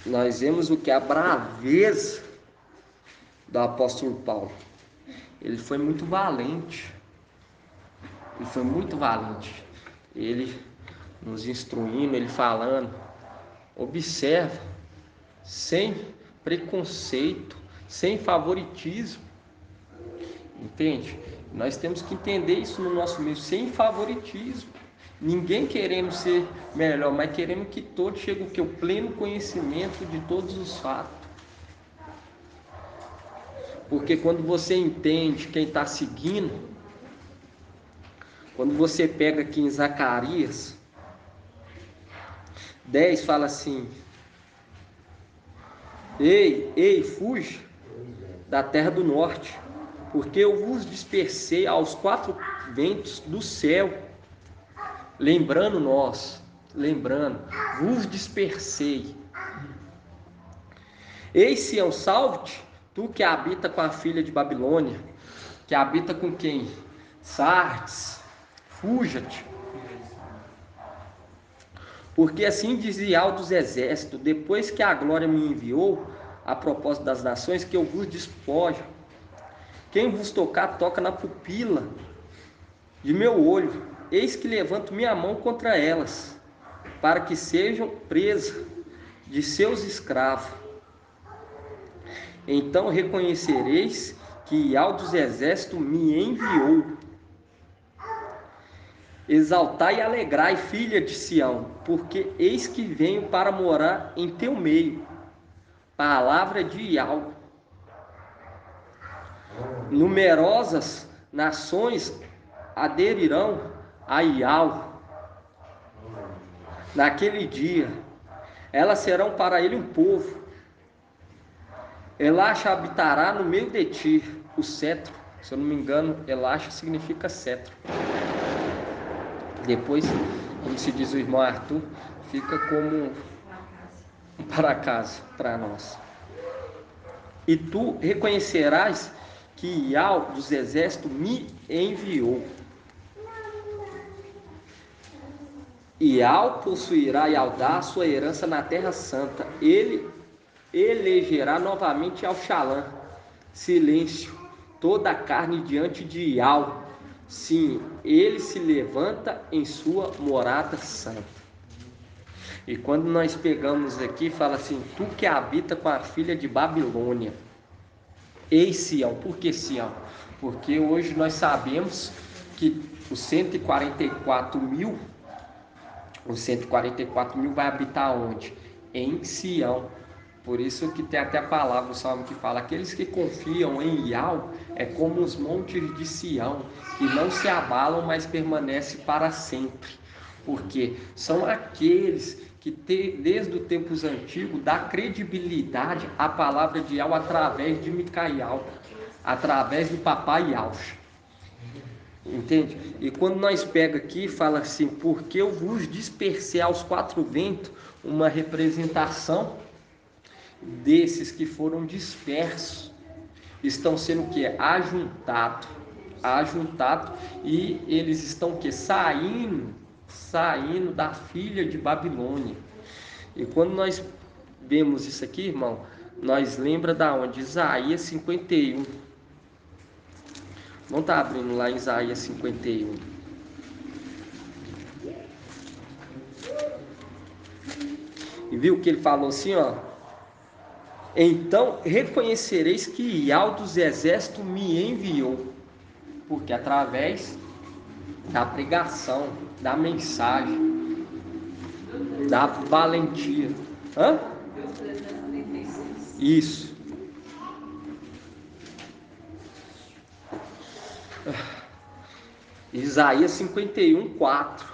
nós vemos o que? A braveza do apóstolo Paulo. Ele foi muito valente. Ele foi muito valente. Ele nos instruindo, ele falando, observa, sem preconceito, sem favoritismo. Entende? Nós temos que entender isso no nosso meio, sem favoritismo. Ninguém querendo ser melhor, mas querendo que todos cheguem ao pleno conhecimento de todos os fatos. Porque quando você entende quem está seguindo, quando você pega aqui em Zacarias 10, fala assim: Ei, fuja da terra do norte, porque eu vos dispersei aos 4 ventos do céu. Lembrando, vos dispersei. Ei, Sião, salve-te, tu que habita com a filha de Babilônia, que habita com quem? Sardes, fuja-te. Porque assim dizia o dos exércitos, depois que a glória me enviou, a propósito das nações, que eu vos despojo. Quem vos tocar, toca na pupila de meu olho. Eis que levanto minha mão contra elas, para que sejam presas de seus escravos. Então reconhecereis que Yahvé dos exércitos me enviou. Exaltai e alegrai, filha de Sião, porque eis que venho para morar em teu meio. Palavra de Yahvé. Numerosas nações aderirão a Yahvé. Naquele dia, elas serão para ele um povo. Elacha habitará no meio de ti, o cetro. Se eu não me engano, Elacha significa cetro. Depois, como se diz o irmão Arthur, fica como para casa, para nós. E tu reconhecerás que Yahvé dos exércitos me enviou. E possuirá e dar sua herança na terra santa. Ele elegerá novamente Al-Shalom. Silêncio, toda a carne diante de Yahvé. Sim, ele se levanta em sua morada santa. E quando nós pegamos aqui, fala assim: tu que habita com a filha de Babilônia. Ei, Sião. Por que Sião? Porque hoje nós sabemos que os 144 mil vai habitar onde? Em Sião. Por isso que tem até a palavra, o salmo que fala: aqueles que confiam em Yahvé é como os montes de Sião, que não se abalam, mas permanecem para sempre. Porque são aqueles que desde os tempos antigos dá credibilidade à palavra de Yahvé através de Micael, através do papai Yahvé. Entende? E quando nós pega aqui, fala assim: porque eu vos dispersei aos 4 ventos, uma representação desses que foram dispersos, estão sendo o que? Ajuntado, e eles estão o que? Saindo da filha de Babilônia. E quando nós vemos isso aqui, irmão, nós lembra da onde? Isaías 51. Vamos estar abrindo lá Isaías 51. E viu que ele falou assim, ó: então reconhecereis que Yahvé dos exércitos me enviou. Porque através da pregação, da mensagem, da valentia. Hã? Isso. Isaías 51, 4.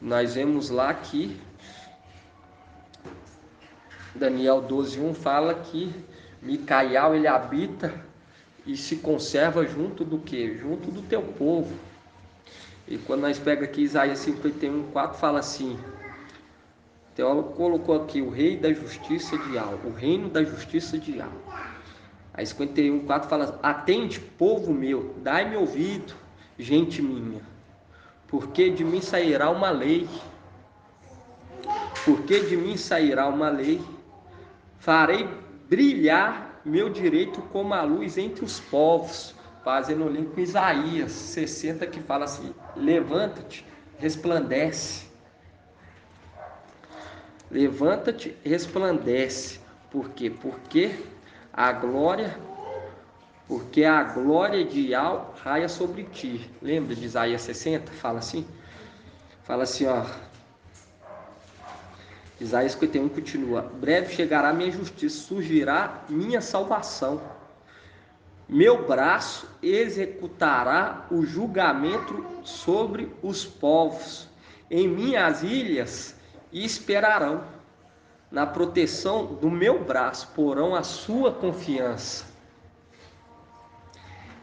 Nós vemos lá que Daniel 12:1 fala que Micael ele habita e se conserva junto do que? Junto do teu povo. E quando nós pega aqui Isaías 51:4 fala assim: o teólogo colocou aqui o rei da justiça de Yahvé, o reino da justiça de Yahvé. A 51:4 fala: atende, povo meu, dai-me ouvido, gente minha, porque de mim sairá uma lei. Porque de mim sairá uma lei, farei brilhar meu direito como a luz entre os povos. Fazendo o link com Isaías 60, que fala assim: levanta-te, resplandece. Levanta-te, resplandece. Por quê? Porque a glória de Yahweh raia sobre ti. Lembra de Isaías 60? Fala assim, ó. Isaías 51 continua: breve chegará minha justiça, surgirá minha salvação. Meu braço executará o julgamento sobre os povos. Em minhas ilhas esperarão. Na proteção do meu braço porão a sua confiança.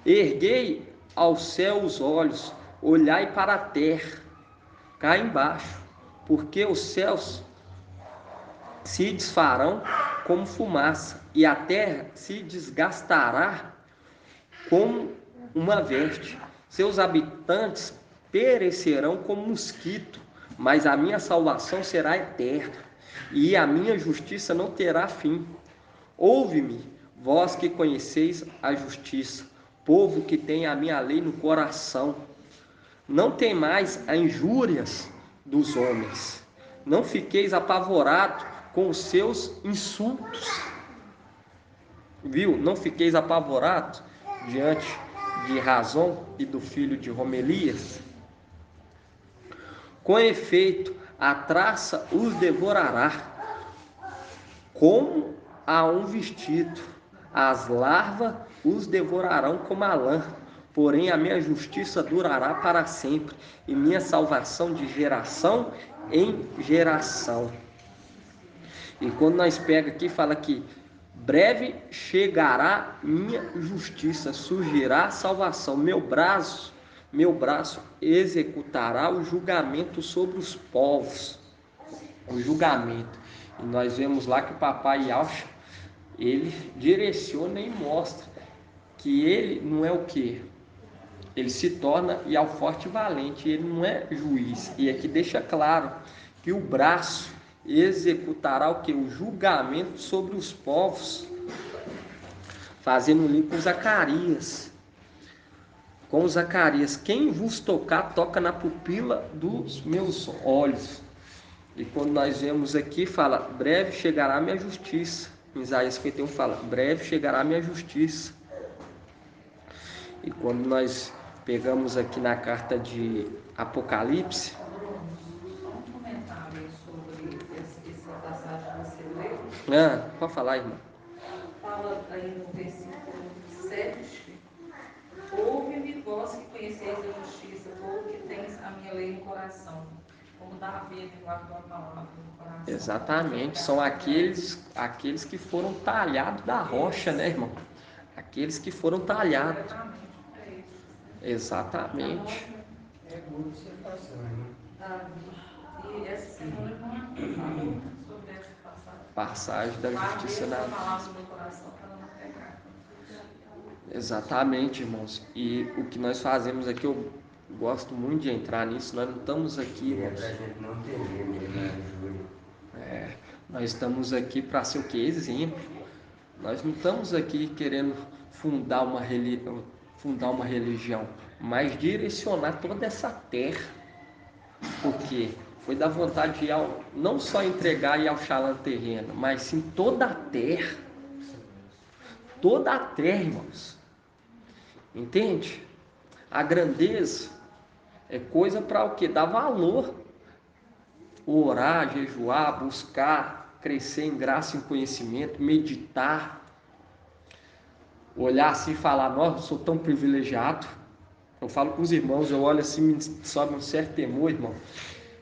Erguei ao céu os olhos, olhai para a terra, cá embaixo, porque os céus se desfarão como fumaça, e a terra se desgastará como uma veste. Seus habitantes perecerão como mosquito, mas a minha salvação será eterna, e a minha justiça não terá fim. Ouve-me, vós que conheceis a justiça, povo que tem a minha lei no coração. Não temais as injúrias dos homens, não fiqueis apavorados com os seus insultos. Viu? Não fiqueis apavorados diante de Razão e do filho de Romelias. Com efeito, a traça os devorará como a um vestido, as larvas os devorarão como a lã. Porém, a minha justiça durará para sempre, e minha salvação de geração em geração. E quando nós pega aqui, fala que breve chegará minha justiça, surgirá a salvação. Meu braço executará o julgamento sobre os povos. O julgamento. E nós vemos lá que o papai Yahshua, ele direciona e mostra que ele não é o quê? Ele se torna forte e valente, ele não é juiz. E aqui deixa claro que o braço executará o quê? O julgamento sobre os povos. Fazendo um link com Zacarias. Com Zacarias: quem vos tocar, toca na pupila dos meus olhos. E quando nós vemos aqui, fala: breve chegará a minha justiça. Em Isaías 51 fala: breve chegará a minha justiça. E quando nós pegamos aqui na carta de Apocalipse, Só um comentário aí sobre essa passagem que você leu. Pode falar, irmão. Fala aí no versículo 7: ouve-me, vós que conheceis a justiça, povo que tens a minha lei no coração. Como Davi guardou a palavra no coração. Exatamente, são aqueles que foram talhados da rocha, né, irmão? Aqueles que foram talhados. Exatamente. É muito situação, né? E essa semana eu falou sobre essa Passagem da justiça na na... palavra no coração para não pecar. Exatamente, irmãos. E o que nós fazemos aqui, eu gosto muito de entrar nisso. Nós não estamos aqui, É irmãos. pra gente não ter medo, né, Júlio? Nós estamos aqui para ser o que? Exemplo. Nós não estamos aqui querendo fundar uma religião, mas direcionar toda essa terra. Porque foi da vontade de não só entregar Yahushua terreno, mas sim toda a terra. Toda a terra, irmãos. Entende? A grandeza é coisa para o quê? Dar valor. Orar, jejuar, buscar, crescer em graça e em conhecimento, meditar. Olhar assim e falar: nossa, eu sou tão privilegiado. Eu falo com os irmãos, eu olho assim, me sobe um certo temor, irmão,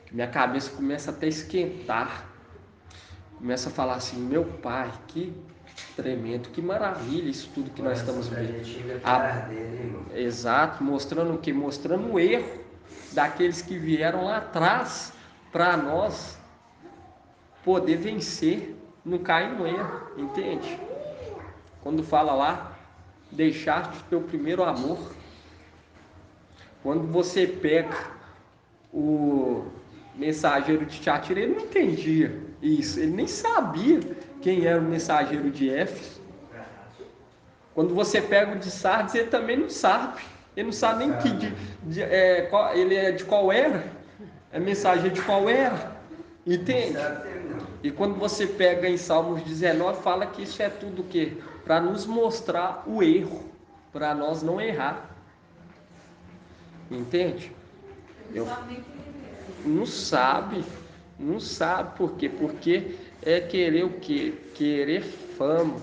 que minha cabeça começa até a esquentar. Começa a falar assim: meu pai, que tremendo, que maravilha isso tudo que nós estamos vendo. Exato, mostrando o quê? Mostrando o erro daqueles que vieram lá atrás para nós poder vencer, não cair no erro, entende? quando fala lá, deixaste o teu primeiro amor. Quando você pega o mensageiro de Tiatira, ele não entendia isso, ele nem sabia quem era o mensageiro de Éfeso. Quando você pega o de Sardes, ele também não sabe. Ele não sabe nem ele é de qual era, é mensageiro de qual era. Entende? E quando você pega em Salmos 19, fala que isso é tudo o quê? Para nos mostrar o erro, para nós não errar. Entende? Não sabe nem quem ele é. Não sabe por quê? Porque é querer o quê? Querer fama,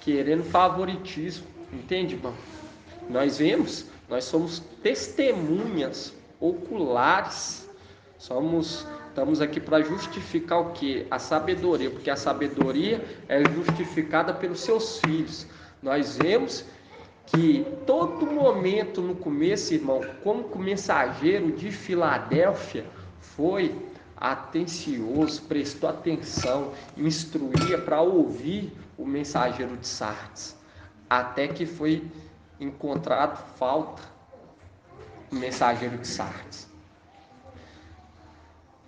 querendo favoritismo. Entende, irmão? Nós vemos, nós somos testemunhas oculares. Estamos aqui para justificar o quê? A sabedoria, porque a sabedoria é justificada pelos seus filhos. Nós vemos que todo momento no começo, irmão, como que o mensageiro de Filadélfia foi atencioso, prestou atenção, instruía para ouvir o mensageiro de Sardes, até que foi encontrado falta o mensageiro de Sardes.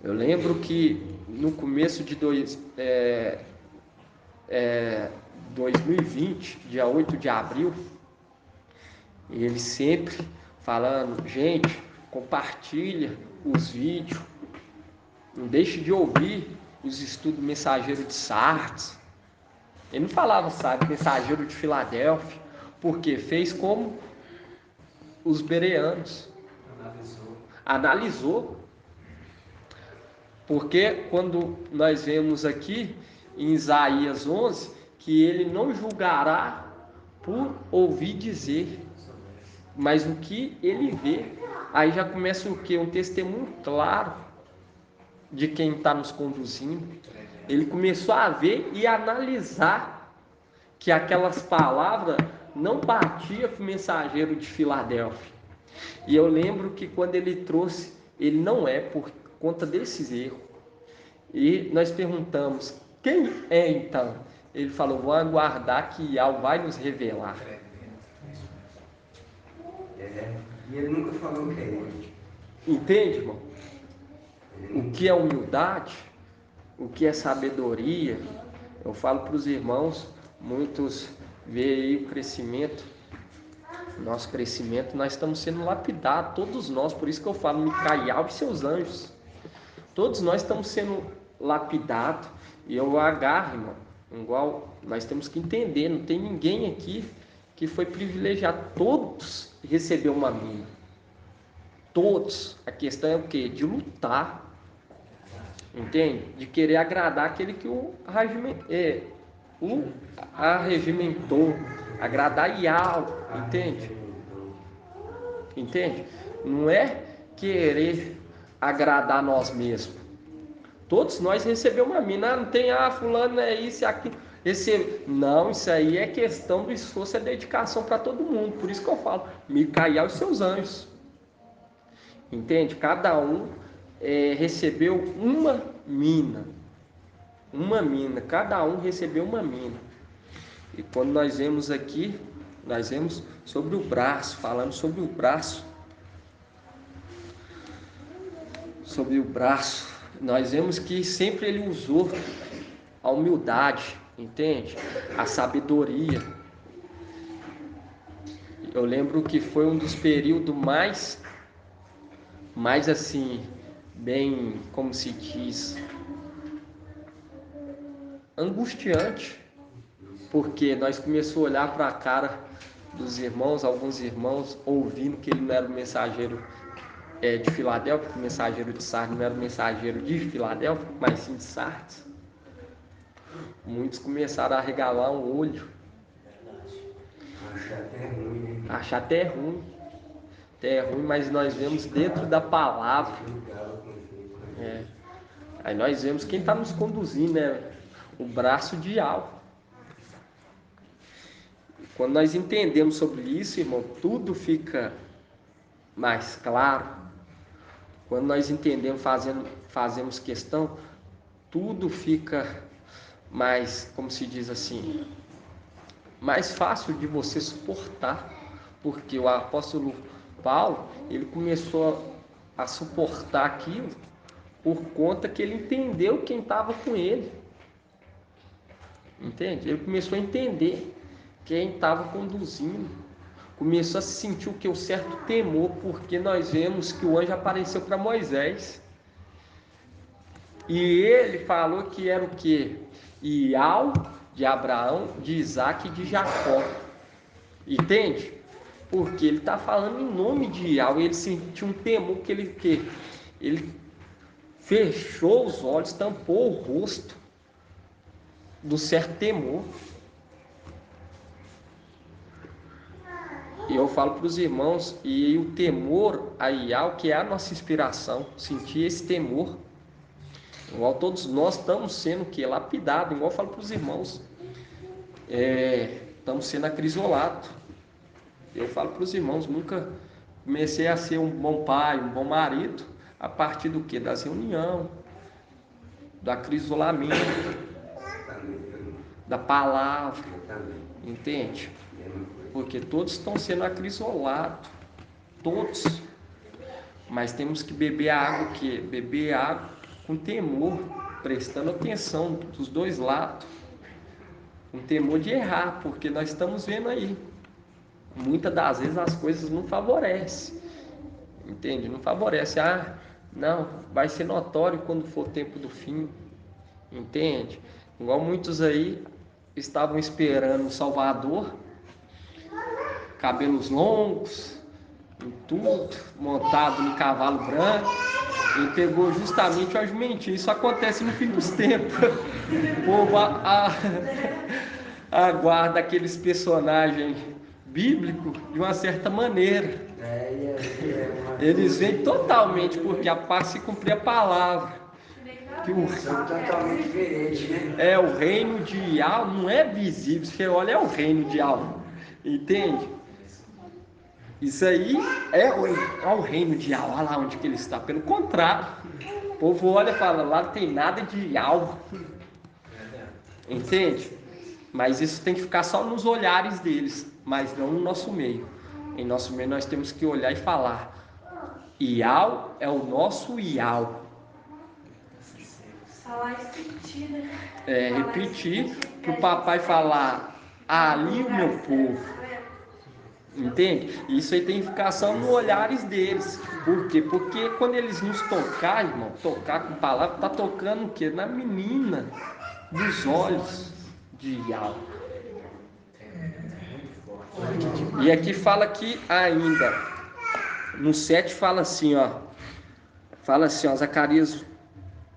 Eu lembro que no começo de 2020, dia 8 de abril, ele sempre falando, gente, compartilha os vídeos, não deixe de ouvir os estudos mensageiro de Sardes. Ele não falava, sabe, mensageiro de Filadélfia, porque fez como os bereanos. Analisou. Porque quando nós vemos aqui em Isaías 11, que ele não julgará por ouvir dizer, mas o que ele vê. Aí já começa o quê? Um testemunho claro de quem está nos conduzindo. Ele começou a ver e analisar que aquelas palavras não batiam com o mensageiro de Filadélfia. E eu lembro que quando ele trouxe, ele não é por conta desses erros. E nós perguntamos, quem é então? Ele falou, vou aguardar que Yahweh vai nos revelar. E ele nunca falou que é ele. Entende, irmão? O que é humildade? O que é sabedoria? Eu falo para os irmãos, muitos veem aí o crescimento, nosso crescimento, nós estamos sendo lapidados, todos nós, por isso que eu falo, Micael e seus anjos. Todos nós estamos sendo lapidados, e eu agarro, irmão, igual nós temos que entender, não tem ninguém aqui que foi privilegiado, todos receberam uma mina. Todos. A questão é o quê? De lutar. Entende? De querer agradar aquele que o arregimentou. Agradar Yahweh. Entende? Entende? Não é querer agradar nós mesmos. Todos nós recebemos uma mina. Não tem, fulano é isso e aquilo. Não, isso aí é questão do esforço e dedicação para todo mundo. Por isso que eu falo, Micael e seus anjos. Entende? Cada um recebeu uma mina. Uma mina. Cada um recebeu uma mina. E quando nós vemos aqui, nós vemos sobre o braço, falando sobre o braço. Sobre o braço. Nós vemos que sempre ele usou a humildade, entende? A sabedoria. Eu lembro que foi um dos períodos mais assim, bem, como se diz, angustiante, porque nós começamos a olhar para a cara dos irmãos, alguns irmãos, ouvindo que ele não era o mensageiro de Filadélfia, que o mensageiro de Sardes não era o mensageiro de Filadélfia, mas sim de Sardes. Muitos começaram a regalar um olho. Achar até ruim, né? Achar até ruim. Até ruim, mas nós vemos dentro da palavra. Aí nós vemos quem está nos conduzindo, né? O braço de Yahweh. Quando nós entendemos sobre isso, irmão, tudo fica mais claro. Quando nós entendemos, fazemos questão, tudo fica mais, como se diz assim, mais fácil de você suportar, porque o apóstolo Paulo, ele começou a suportar aquilo por conta que ele entendeu quem estava com ele, entende? Ele começou a entender quem estava conduzindo, começou a sentir o que? O certo temor, porque nós vemos que o anjo apareceu para Moisés, e ele falou que era o que? Iau de Abraão, de Isaac e de Jacó, entende? Porque ele está falando em nome de Iau, e ele sentiu um temor que ele fechou os olhos, tampou o rosto do certo temor. E eu falo para os irmãos, e o temor a Iau, que é a nossa inspiração, sentir esse temor, igual todos nós estamos sendo que lapidados, igual eu falo para os irmãos, estamos sendo acrisolados. Eu falo para os irmãos, nunca comecei a ser um bom pai, um bom marido, a partir do que? Das reuniões, do acrisolamento, da palavra, entende? Porque todos estão sendo acrisolados, todos. Mas temos que beber a água, que beber água com temor, prestando atenção dos dois lados, com temor de errar, porque nós estamos vendo aí, muitas das vezes as coisas não favorecem, entende? Não favorece, não, vai ser notório quando for o tempo do fim, entende? Igual muitos aí estavam esperando o Salvador, cabelos longos, em tudo, montado no cavalo branco, e pegou justamente o jumentinho. Isso acontece no fim dos tempos. O povo aguarda aqueles personagens bíblicos de uma certa maneira. Eles vêm totalmente, porque a paz se cumprir a palavra. São totalmente diferentes, né? O reino de Iau não é visível. Você olha, é o reino de Iau, entende? Isso aí é o reino de Iau, olha lá onde que ele está. Pelo contrário, o povo olha e fala, lá não tem nada de Iau, entende? Mas isso tem que ficar só nos olhares deles, mas não no nosso meio. Em nosso meio nós temos que olhar e falar, Iau é o nosso Iau. Falar e sentir, né? Repetir para o papai falar, ali o meu povo. Entende? Isso aí tem que ficar só nos olhares deles. Por quê? Porque quando eles nos tocar, irmão, tocar com palavra, tá tocando o quê? Na menina dos olhos de Iau. E aqui fala que ainda, no 7 fala assim, ó. Fala assim, ó, Zacarias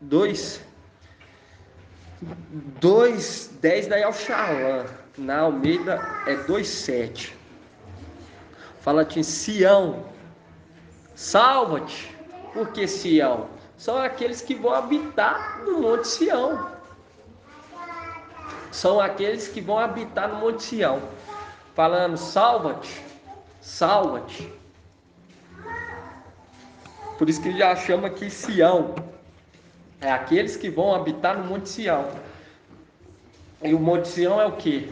2:10 da Yalxalã. Na Almeida é 2:7. Fala assim, Sião, salva-te. Por que Sião? São aqueles que vão habitar no Monte Sião. São aqueles que vão habitar no Monte Sião. Falando, salva-te, salva-te. Por isso que ele já chama aqui Sião. É aqueles que vão habitar no Monte Sião. E o Monte Sião é o quê?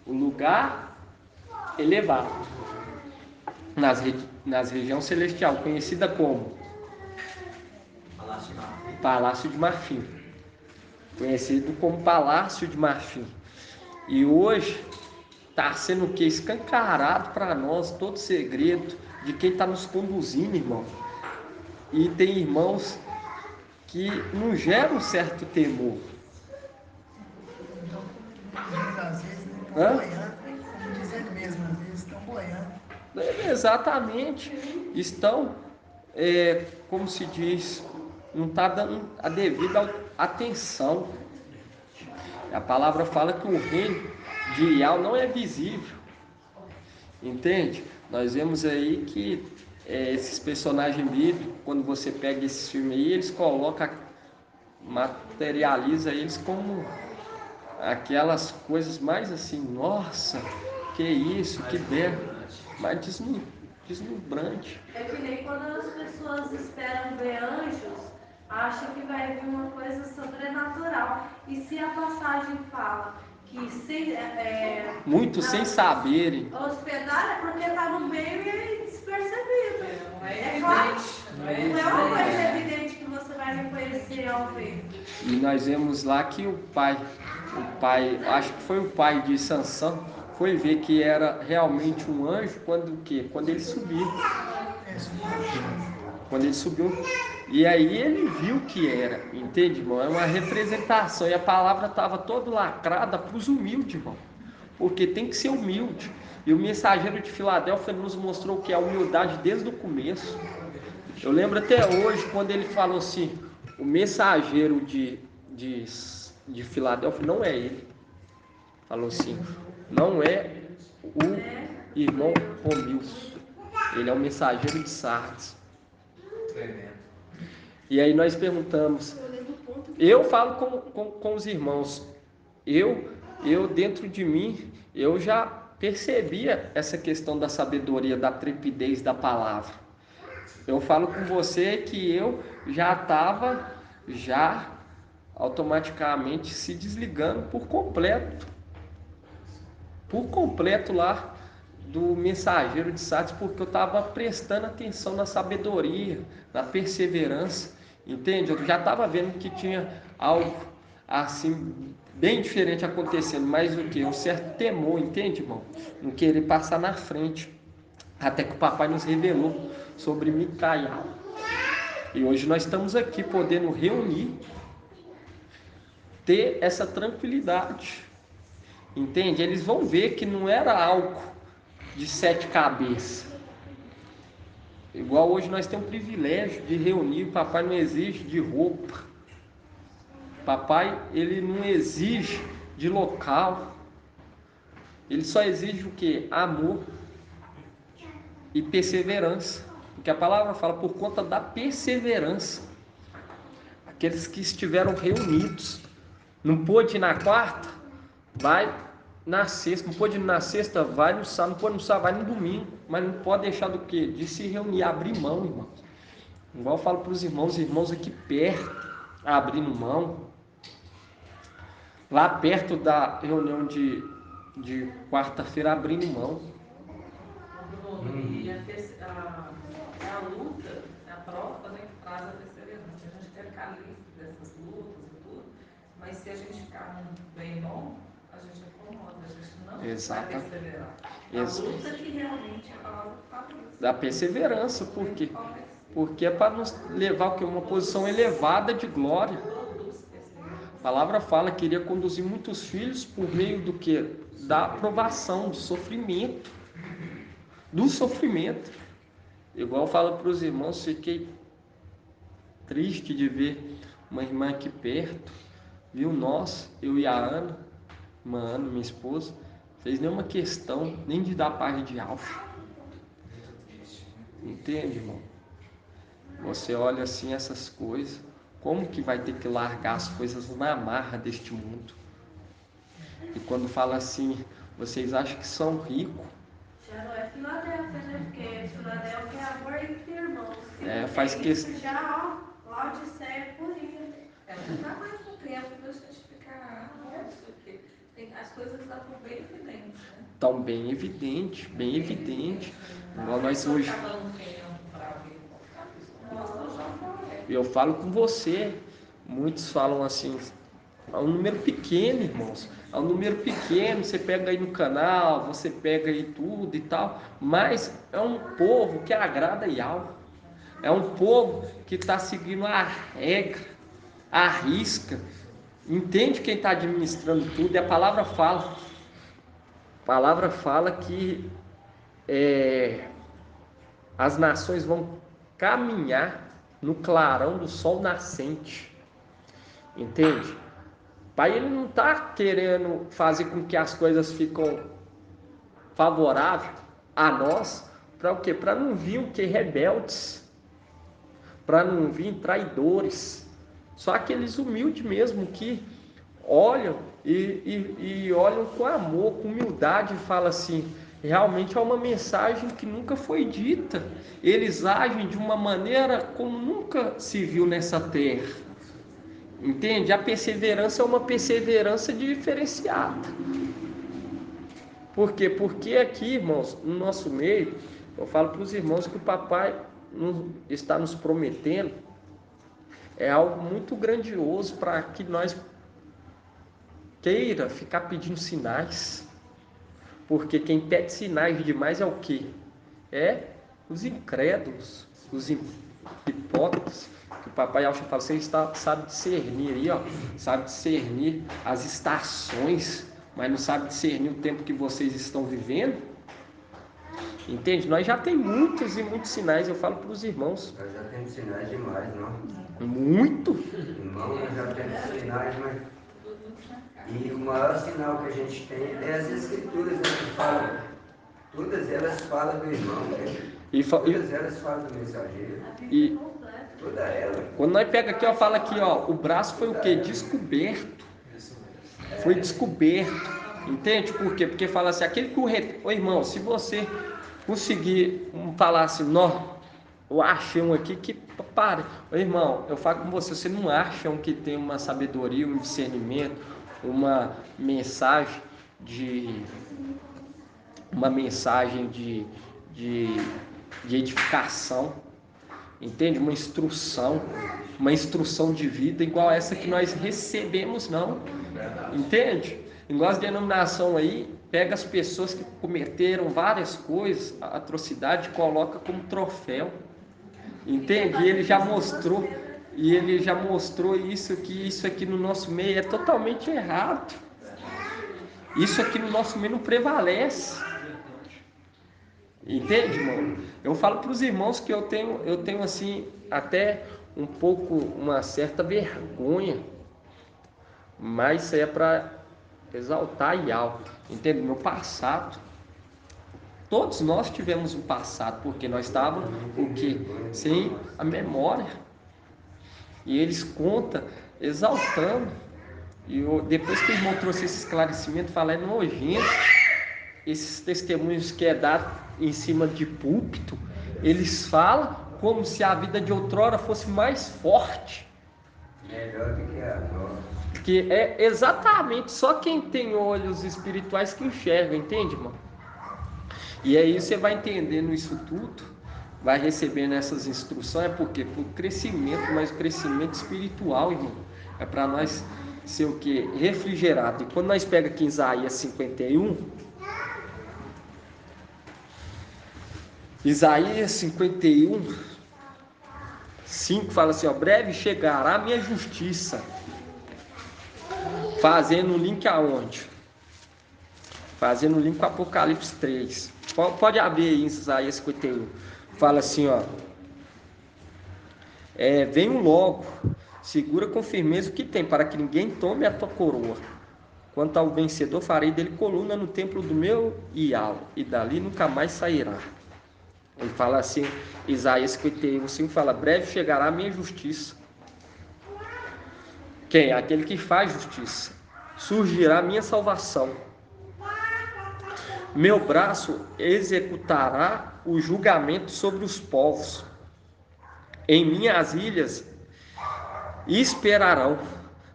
O lugar elevado. Nas regiões celestial, conhecida como Palácio de Marfim. Conhecido como Palácio de Marfim. E hoje está sendo o que? Escancarado para nós todo segredo de quem está nos conduzindo, irmão. E tem irmãos que não geram um certo temor. Às vezes estão boiando, como diz ele mesmo, às vezes estão boiando. Exatamente, estão, como se diz, não está dando a devida atenção. A palavra fala que o reino de Iau não é visível, entende? Nós vemos aí que esses personagens bíblicos, quando você pega esse filme aí, eles colocam, materializa eles como aquelas coisas mais assim, nossa, que isso, que berro. Mas deslumbrante. É que nem quando as pessoas esperam ver anjos, acham que vai vir uma coisa sobrenatural. E se a passagem fala que sem, Muitos sem saberem. hospedar é porque está no meio e é despercebido. Não é É claro. evidente. Não é uma coisa evidente que você vai reconhecer ao ver. E nós vemos lá que o pai, acho que foi o pai de Sansão, foi ver que era realmente um anjo quando o quê? Quando ele subiu. Quando ele subiu. E aí ele viu que era, entende, irmão? É uma representação. E a palavra estava toda lacrada para os humildes, irmão. Porque tem que ser humilde. E o mensageiro de Filadélfia nos mostrou que a humildade desde o começo. Eu lembro até hoje, quando ele falou assim, o mensageiro de Filadélfia não é ele. Falou assim, não é o irmão Romilson. Ele é o mensageiro de Sardes. E aí nós perguntamos, eu falo com os irmãos, eu dentro de mim, eu já percebia essa questão da sabedoria, da trepidez da palavra. Eu falo com você que eu já estava automaticamente se desligando por completo lá do mensageiro de Sardes, porque eu estava prestando atenção na sabedoria, na perseverança, entende? Eu já estava vendo que tinha algo assim bem diferente acontecendo, mas o que? Um certo temor, entende, irmão? Não querer passar na frente, até que o papai nos revelou sobre Micael. E hoje nós estamos aqui podendo reunir, ter essa tranquilidade, entende? Eles vão ver que não era algo de 7 cabeças. Igual hoje nós temos o privilégio de reunir, o papai não exige de roupa. Papai, ele não exige de local. Ele só exige o quê? Amor e perseverança. Porque a palavra fala por conta da perseverança. Aqueles que estiveram reunidos. Não pôde ir na quarta? Vai na sexta. Não pôde ir na sexta? Vai no sábado. Não pôde no sábado? Vai no domingo. Mas não pode deixar do quê? De se reunir, abrir mão, irmão. Igual eu falo para os irmãos aqui perto, abrindo mão. Lá perto da reunião de quarta-feira, abrindo mão. E a luta, a prova, né, que traz a perseverança. A gente quer ficar livre dessas lutas e tudo, mas se a gente ficar bem bom, a gente acomoda, a gente não vai perseverar. A luta que realmente é a palavra que fala isso. Da perseverança, por quê? Porque é para nos levar a uma posição elevada de glória. A palavra fala que iria conduzir muitos filhos por meio do que? Da aprovação, do sofrimento. Do sofrimento. Igual eu falo para os irmãos, fiquei triste de ver uma irmã aqui perto, viu nós, eu e a Ana, minha esposa, fez nenhuma questão nem de dar parte de alfa. Entende, irmão? Você olha assim essas coisas, como que vai ter que largar as coisas na marra deste mundo? E quando fala assim, vocês acham que são ricos? Já não é Filadélfia, né? Porque Filadélfia é amor entre irmãos. Faz questão. Já, ó, Laodiceia é purinha. Não dá mais um tempo para a gente ficar, porque as coisas estão bem evidentes, né? Estão bem evidente, bem evidente. Igual nós hoje. Eu falo com você, muitos falam assim, é um número pequeno, irmãos, é um número pequeno, você pega aí no canal, você pega aí tudo e tal, mas é um povo que agrada Yahweh, é um povo que está seguindo a regra, a risca, entende quem está administrando tudo, e a palavra fala que as nações vão caminhar no clarão do sol nascente, entende? Pai, ele não está querendo fazer com que as coisas fiquem favoráveis a nós, para o quê? Para não vir o quê? Rebeldes, para não vir traidores, só aqueles humildes mesmo que olham e olham com amor, com humildade e falam assim, realmente é uma mensagem que nunca foi dita. Eles agem de uma maneira como nunca se viu nessa terra. Entende? A perseverança é uma perseverança diferenciada. Por quê? Porque aqui, irmãos, no nosso meio, eu falo para os irmãos que o papai está nos prometendo é algo muito grandioso para que nós queira ficar pedindo sinais. Porque quem pede sinais demais é o quê? É os incrédulos, os hipócritas. Que o papai Alcha fala, você sabe discernir aí, ó, sabe discernir as estações, mas não sabe discernir o tempo que vocês estão vivendo. Entende? Nós já tem muitos e muitos sinais, eu falo para os irmãos. Nós já temos sinais demais, não? Muito! Irmão, nós já temos sinais, mas... E o maior sinal que a gente tem é as escrituras, né, que falam. Todas elas falam do irmão, né? Todas elas falam do mensageiro. E toda ela. Quando nós pega aqui, ó, fala aqui, ó, o braço foi o quê? Descoberto. Foi descoberto. Entende por quê? Porque fala assim, aquele que ô irmão, se você conseguir falar assim, não, eu achei um aqui que pare. Ô irmão, eu falo com você, você não acha um que tem uma sabedoria, um discernimento, uma mensagem de edificação, entende? Uma instrução de vida igual essa que nós recebemos, não, entende? Igual as denominações aí, pega as pessoas que cometeram várias coisas, atrocidade, coloca como troféu, entende? E ele já mostrou isso aqui no nosso meio é totalmente errado. Isso aqui no nosso meio não prevalece. Entende, irmão? Eu falo para os irmãos que eu tenho assim, até um pouco, uma certa vergonha, mas isso aí é para exaltar e alto. Entende? Meu passado. Todos nós tivemos um passado, porque nós estávamos o quê? Sem a memória. E eles contam, exaltando. E depois que o irmão trouxe esse esclarecimento, fala, é nojento. Esses testemunhos que é dado em cima de púlpito, eles falam como se a vida de outrora fosse mais forte. Melhor do que a nossa. Que é exatamente só quem tem olhos espirituais que enxerga, entende, irmão? E aí você vai entendendo isso tudo, vai recebendo essas instruções, é porque por crescimento, mas o crescimento espiritual, irmão, é para nós ser o que? Refrigerado. E quando nós pegamos aqui em Isaías 51, Isaías 51, 5 fala assim, ó, breve chegará a minha justiça, fazendo um link aonde? Fazendo um link com Apocalipse 3. Pode abrir aí em Isaías 51. Fala assim, ó, venho logo, segura com firmeza o que tem, para que ninguém tome a tua coroa. Quanto ao vencedor, farei dele coluna no templo do meu Ial, e dali nunca mais sairá. Ele fala assim, Isaías 51, 5 fala, breve chegará a minha justiça. Quem? Aquele que faz justiça. Surgirá a minha salvação. Meu braço executará o julgamento sobre os povos. Em minhas ilhas esperarão,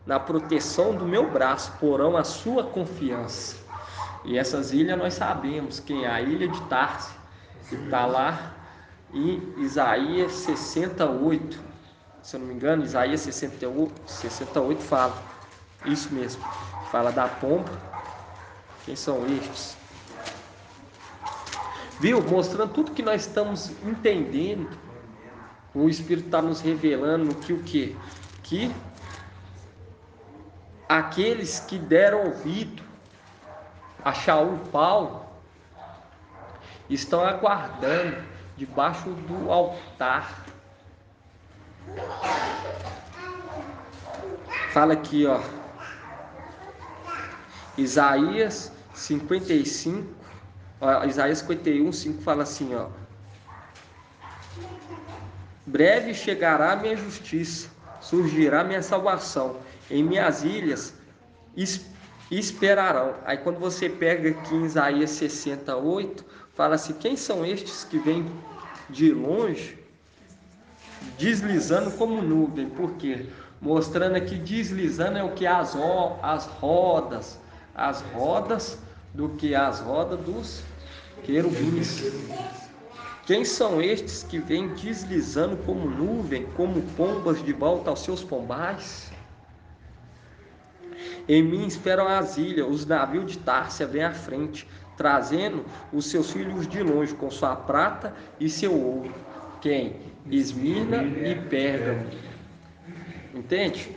na proteção do meu braço, porão a sua confiança. E essas ilhas nós sabemos que é a ilha de Tarse, que está lá em Isaías 68, se eu não me engano, Isaías 68 fala, isso mesmo, fala da pomba. Quem são estes? Viu? Mostrando tudo que nós estamos entendendo, o Espírito está nos revelando que o quê? Que aqueles que deram ouvido a Shaul Paulo estão aguardando debaixo do altar. Fala aqui, ó, Isaías 55, ó, Isaías 51, 5 fala assim, ó, breve chegará a minha justiça, surgirá minha salvação, em minhas ilhas esperarão. Aí quando você pega aqui em Isaías 68, fala assim, quem são estes que vêm de longe, deslizando como nuvem? Por quê? mostrando aqui, deslizando é o que? As rodas do que? As rodas dos querubins. Quem são estes que vêm deslizando como nuvem, como pombas de volta aos seus pombais? Em mim esperam as ilhas, os navios de Társia vêm à frente, trazendo os seus filhos de longe, com sua prata e seu ouro. Quem? Esmirna e Pérgamo. Entende?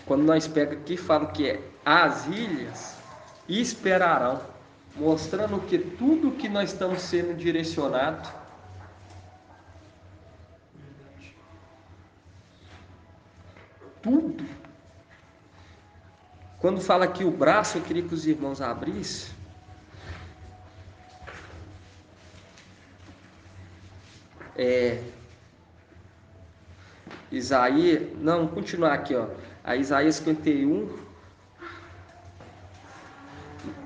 Quando nós pegamos aqui, fala que é as ilhas esperarão, mostrando que tudo que nós estamos sendo direcionados, tudo. Quando fala aqui o braço, eu queria que os irmãos abrissem. Isaías, não, continuar aqui, ó. A Isaías 51,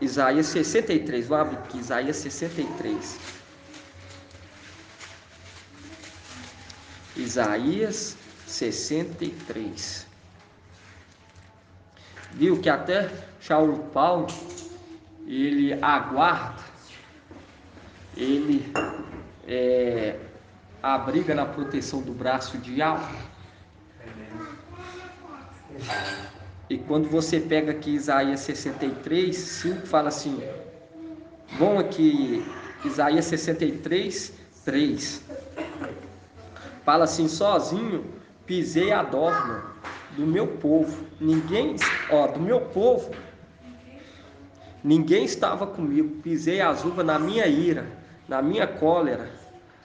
Isaías 63, vou abrir aqui, Isaías 63. Isaías 63. Viu que até Saulo Paulo, ele aguarda, ele abriga na proteção do braço de Alfa. E quando você pega aqui Isaías 63, 5, fala assim, bom aqui, Isaías 63, 3, fala assim, sozinho pisei a dorna do meu povo, do meu povo, ninguém estava comigo, pisei as uvas na minha ira, na minha cólera,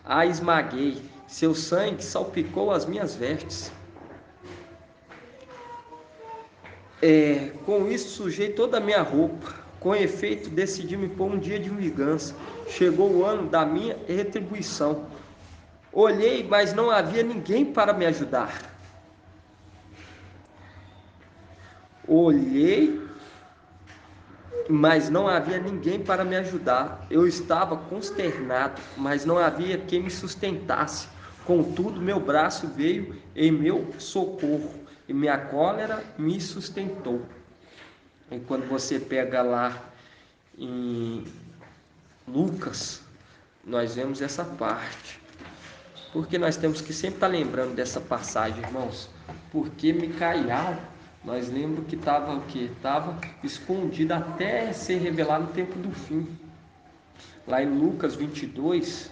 a esmaguei, seu sangue salpicou as minhas vestes. Com isso sujei toda a minha roupa, com efeito decidi me pôr um dia de vingança, chegou o ano da minha retribuição, olhei, mas não havia ninguém para me ajudar. Olhei, mas não havia ninguém para me ajudar. Eu estava consternado, mas não havia quem me sustentasse. Contudo, meu braço veio em meu socorro e minha cólera me sustentou. E quando você pega lá em Lucas, nós vemos essa parte. Porque nós temos que sempre estar lembrando dessa passagem, irmãos. Porque Micael, nós lembramos que estava o quê? Estava escondido até ser revelado no tempo do fim. Lá em Lucas 22,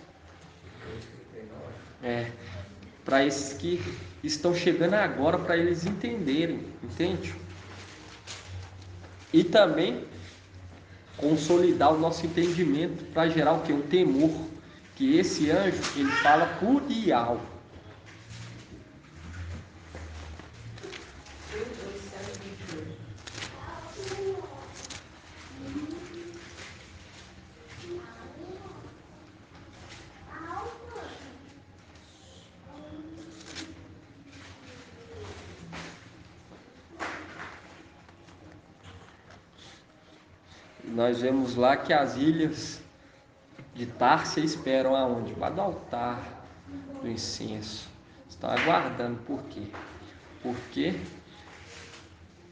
para esses que estão chegando agora, para eles entenderem, entende? E também consolidar o nosso entendimento para gerar o quê? Um temor. Que esse anjo, ele fala por Ial. Nós vemos lá que as ilhas de Társia esperam aonde? Lá do altar do incenso. Estão aguardando. Por quê? Porque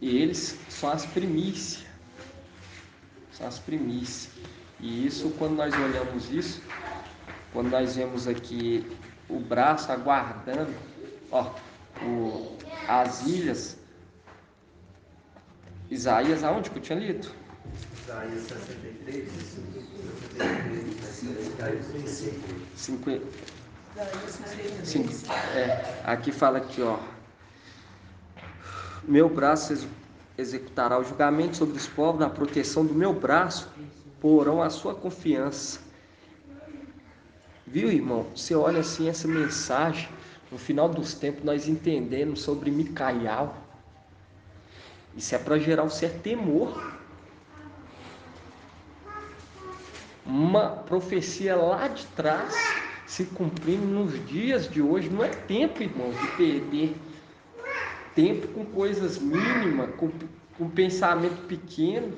eles são as primícias. São as primícias. E isso, quando nós olhamos isso, quando nós vemos aqui o braço aguardando, as ilhas. Isaías, aonde que eu tinha lido? Isaías 63, 50. Aqui fala aqui, meu braço executará o julgamento sobre os povos, na proteção do meu braço porão a sua confiança. Viu, irmão? Você olha assim essa mensagem, no final dos tempos nós entendemos sobre Micael. Isso é para gerar um certo temor. Uma profecia lá de trás se cumprindo nos dias de hoje. Não é tempo, irmãos, de perder tempo com coisas mínimas, com pensamento pequeno.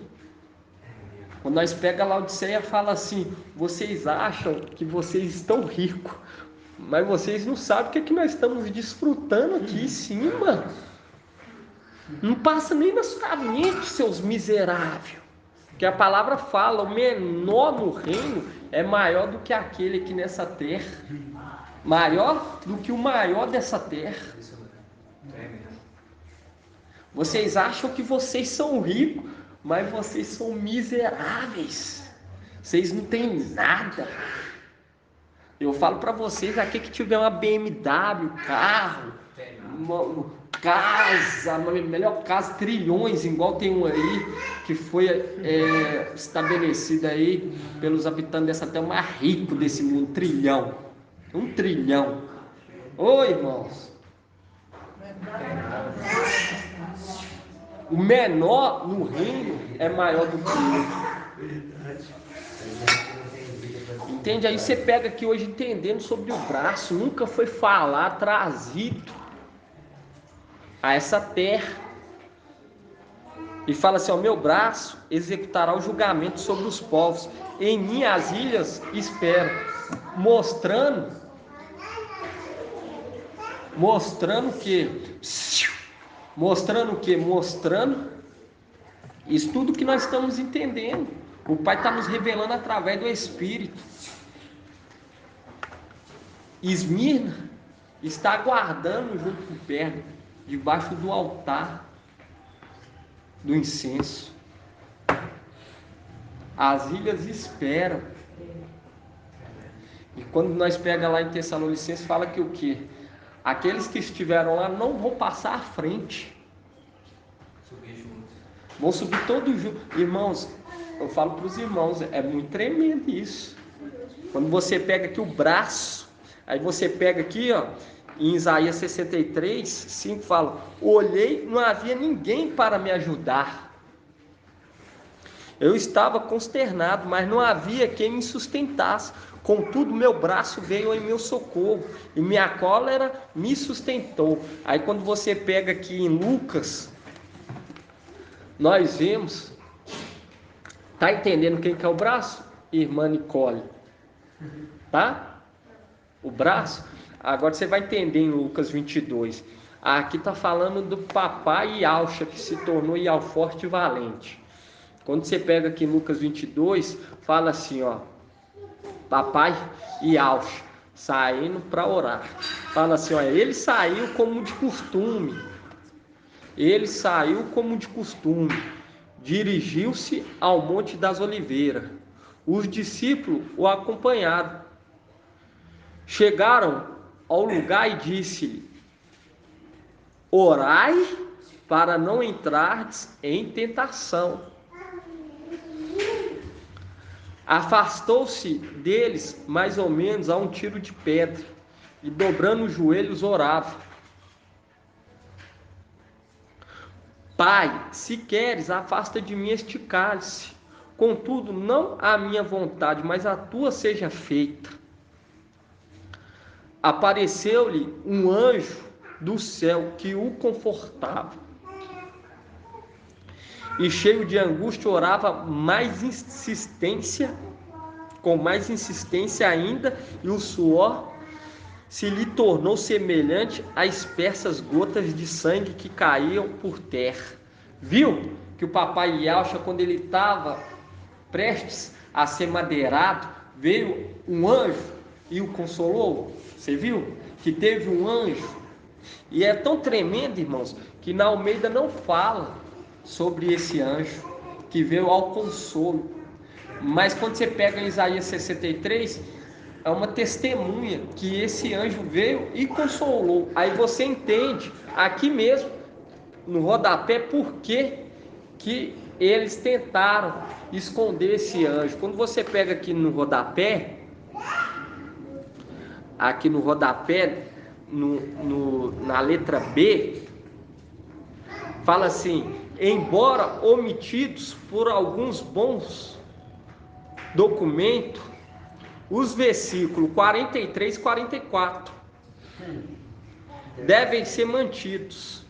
Quando nós pega lá Laodiceia, fala assim, vocês acham que vocês estão ricos, Mas vocês não sabem o que é que nós estamos desfrutando aqui em cima. Não passa nem na sua mente, seus miseráveis. Porque a palavra fala, o menor no reino é maior do que aquele aqui nessa terra. Maior do que o maior dessa terra. Vocês acham que vocês são ricos, mas vocês são miseráveis. Vocês não têm nada. Eu falo para vocês, aqui que tiver uma BMW, carro, uma casa, uma melhor casa, trilhões, igual tem um aí, que foi estabelecido aí pelos habitantes dessa terra, o mais rico desse mundo, 1 trilhão. 1 trilhão. Oi, irmãos. O menor no reino é maior do que ele. Entende? Aí você pega aqui hoje entendendo sobre o braço. Nunca foi falado, trazido a essa terra. E fala assim, ó, meu braço executará o julgamento sobre os povos. Em mim as ilhas esperam. Mostrando o quê? Mostrando o quê? Mostrando isso tudo que nós estamos entendendo. O Pai está nos revelando através do Espírito. Esmirna está aguardando junto com Pérgamo, debaixo do altar do incenso. As ilhas esperam. E quando nós pega lá em Tessalonicenses, fala que o quê? Aqueles que estiveram lá não vão passar à frente. Vão subir todos juntos. Irmãos, eu falo para os irmãos, é muito tremendo isso. Quando você pega aqui o braço, aí você pega aqui, ó, em Isaías 63, 5 fala, olhei, não havia ninguém para me ajudar. Eu estava consternado, mas não havia quem me sustentasse. Contudo, meu braço veio em meu socorro, e minha cólera me sustentou. Aí quando você pega aqui em Lucas, nós vemos, tá entendendo quem que é o braço? Irmã Nicole, tá? O braço, agora você vai entender em Lucas 22, aqui tá falando do papai Ialcha, que se tornou Ialforte e Valente. Quando você pega aqui em Lucas 22, fala assim, ó, papai Ialcha, saindo para orar. Fala assim, ó, ele saiu como de costume. Ele saiu como de costume. Dirigiu-se ao Monte das Oliveiras. Os discípulos o acompanharam. Chegaram ao lugar e disse-lhe, orai para não entrardes em tentação. Afastou-se deles mais ou menos a um tiro de pedra e dobrando os joelhos orava. Pai, se queres, afasta de mim este cálice. Contudo, não a minha vontade, mas a tua seja feita. Apareceu-lhe um anjo do céu que o confortava. E cheio de angústia orava com mais insistência ainda, e o suor se lhe tornou semelhante a espessas gotas de sangue que caíam por terra. Viu que o papai Ialcha, quando ele estava prestes a ser madeirado, veio um anjo e o consolou? Você viu que teve um anjo? E é tão tremendo, irmãos, que na Almeida não fala sobre esse anjo que veio ao consolo. Mas quando você pega em Isaías 63, é uma testemunha que esse anjo veio e consolou. Aí você entende aqui mesmo no rodapé por que eles tentaram esconder esse anjo. Quando você pega aqui no rodapé, na letra B, fala assim, embora omitidos por alguns bons documentos, os versículos 43 e 44 devem ser mantidos.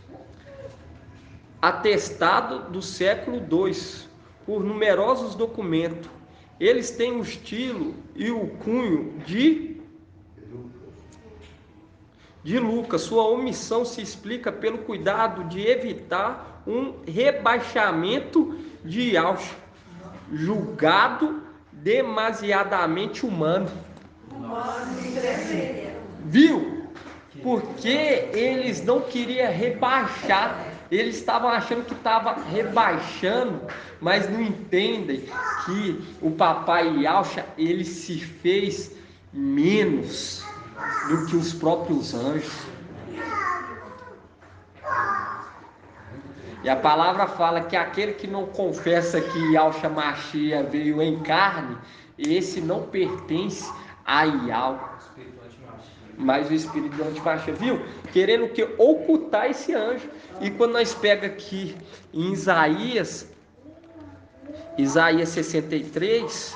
Atestado do século II, por numerosos documentos. Eles têm o estilo e o cunho de de Lucas. Sua omissão se explica pelo cuidado de evitar um rebaixamento de Yaucha, julgado demasiadamente humano. Viu? Porque eles não queriam rebaixar. Eles estavam achando que estava rebaixando, mas não entendem que o papai Yaucha, ele se fez menos do que os próprios anjos. E a palavra fala que aquele que não confessa que Yaucha Mashiach veio em carne, esse não pertence a Yau, mas o espírito do Antimashiach, viu? Querendo que ocultar esse anjo. E quando nós pega aqui em Isaías 63,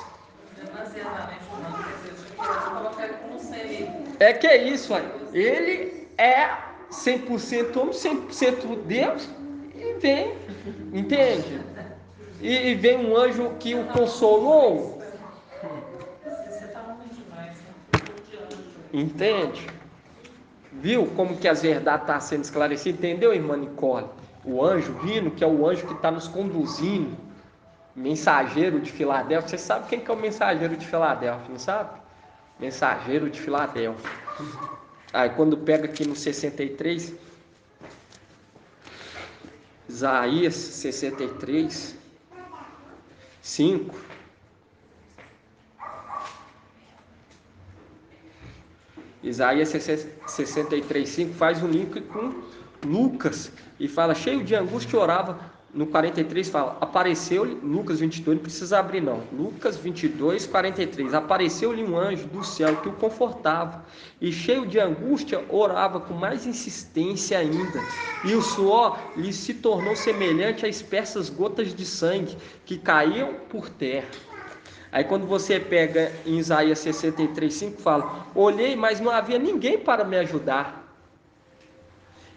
é que é isso aí. Ele é 100% homem, 100% Deus, e vem, entende? E vem um anjo que o consolou. Entende? Viu como que as verdades estão sendo esclarecidas? Entendeu, irmã Nicole? O anjo vindo, que é o anjo que está nos conduzindo. Mensageiro de Filadélfia. Você sabe quem que é o mensageiro de Filadélfia, não sabe? Mensageiro de Filadélfia. Aí quando pega aqui no 63, Isaías 63, 5. Isaías 63, 5 faz um link com Lucas e fala, cheio de angústia, orava. No 43 fala, apareceu-lhe, Lucas 22, não precisa abrir não, Lucas 22, 43, apareceu-lhe um anjo do céu que o confortava, e cheio de angústia, orava com mais insistência ainda, e o suor lhe se tornou semelhante a espessas gotas de sangue, que caíam por terra. Aí quando você pega em Isaías 63, 5, fala, olhei, mas não havia ninguém para me ajudar.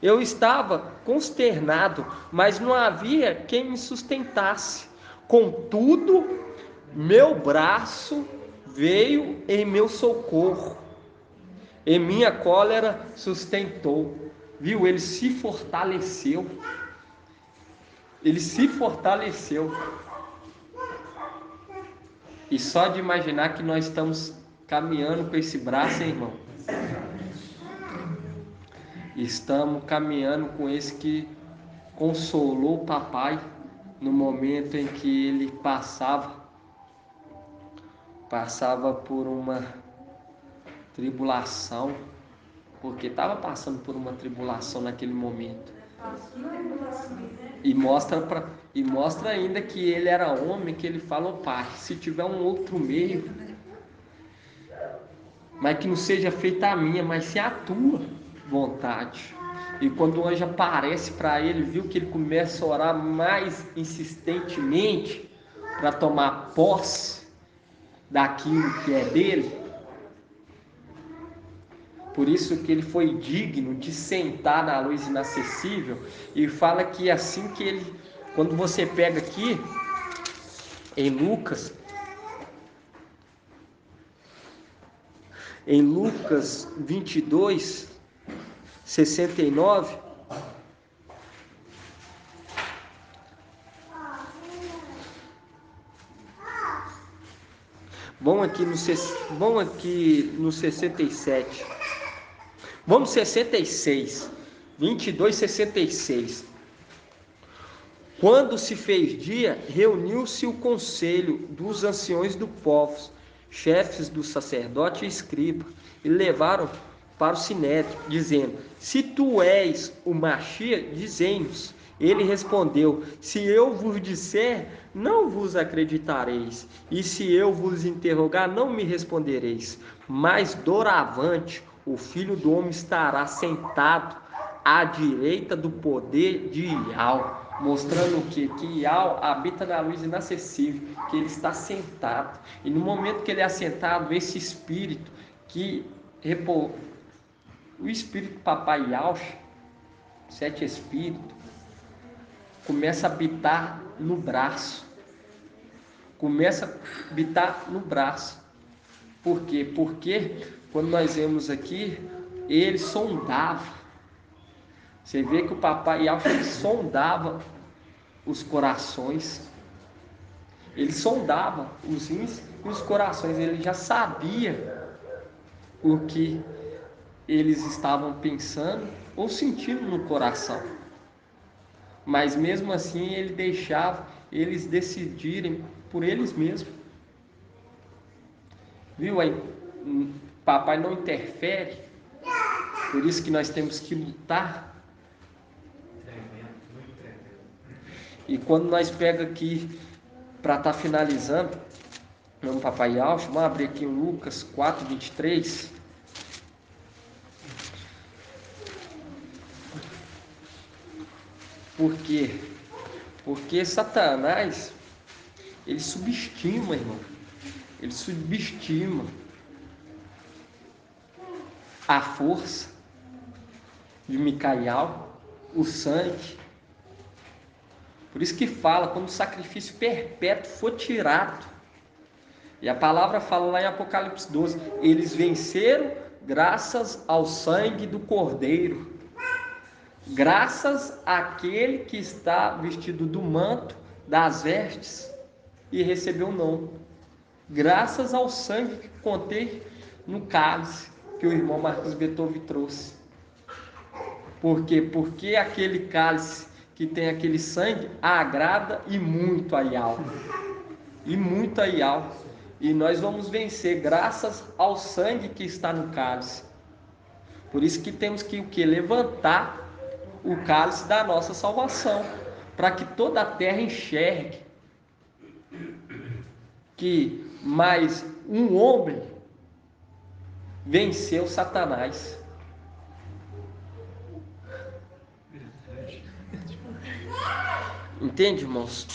Eu estava consternado, mas não havia quem me sustentasse. Contudo, meu braço veio em meu socorro, e minha cólera sustentou. Viu? Ele se fortaleceu. Ele se fortaleceu. E só de imaginar que nós estamos caminhando com esse braço, hein, irmão? Estamos caminhando com esse que consolou o papai no momento em que ele passava por uma tribulação, porque estava passando por uma tribulação naquele momento. E mostra ainda que ele era homem, que ele falou, pai, se tiver um outro meio, mas que não seja feita a minha, mas se a tua vontade. E quando o anjo aparece para ele, viu que ele começa a orar mais insistentemente para tomar posse daquilo que é dele. Por isso que ele foi digno de sentar na luz inacessível. E fala que assim que ele, quando você pega aqui em Lucas 22, 69, vamos aqui no 67, vamos 66, 22, 66. Quando se fez dia, reuniu-se o conselho dos anciões do povo, chefes do sacerdote e escriba, e levaram para o sinédrio, dizendo, se tu és o Mashiach, dizei-nos. Ele respondeu, se eu vos disser, não vos acreditareis, e se eu vos interrogar, não me respondereis, mas doravante o Filho do Homem estará sentado à direita do poder de Yau, mostrando o quê? Que Yau habita na luz inacessível, que ele está sentado, e no momento que ele é assentado, esse espírito que o espírito papai Yaucha, 7 espíritos, começa a habitar no braço. Por quê? Porque quando nós vemos aqui ele sondava. Você vê que o papai Yalcha, ele sondava os corações. Ele sondava os rins e os corações. Ele já sabia o que eles estavam pensando ou sentindo no coração. Mas mesmo assim ele deixava eles decidirem por eles mesmos. Viu aí? Papai não interfere. Por isso que nós temos que lutar. E quando nós pega aqui para estar finalizando, meu papai Yalcha, vamos abrir aqui em Lucas 4:23. Por quê? Porque Satanás, ele subestima, irmão. Ele subestima a força de Micael, o sangue. Por isso que fala, quando o sacrifício perpétuo for tirado, e a palavra fala lá em Apocalipse 12, eles venceram graças ao sangue do Cordeiro, graças àquele que está vestido do manto, das vestes, e recebeu o nome, graças ao sangue que contém no cálice, que o irmão Marcos Beethoven trouxe. Por quê? Porque aquele cálice que tem aquele sangue agrada e muito a Yahweh. E muito a Yahweh. E nós vamos vencer graças ao sangue que está no cálice. Por isso que temos que o quê? Levantar o cálice da nossa salvação, para que toda a terra enxergue que mais um homem venceu Satanás. Entende, irmãos?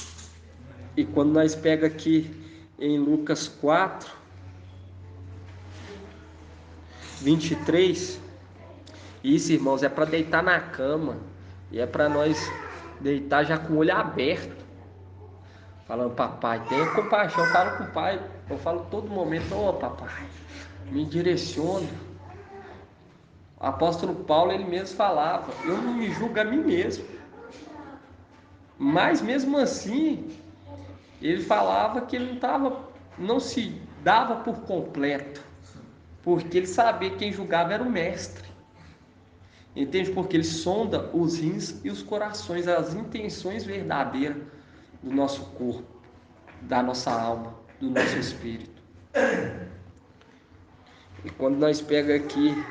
E quando nós pega aqui em Lucas 4:23, isso, irmãos, é para deitar na cama, e é para nós deitar já com o olho aberto, falando: papai, tenha compaixão. Eu falo com o pai, eu falo todo momento: ô papai, me direciona. O apóstolo Paulo, ele mesmo falava: eu não me julgo a mim mesmo. Mas mesmo assim, ele falava que ele não se dava por completo, porque ele sabia que quem julgava era o mestre. Entende? Porque ele sonda os rins e os corações, as intenções verdadeiras do nosso corpo, da nossa alma, do nosso espírito. E quando nós pega aqui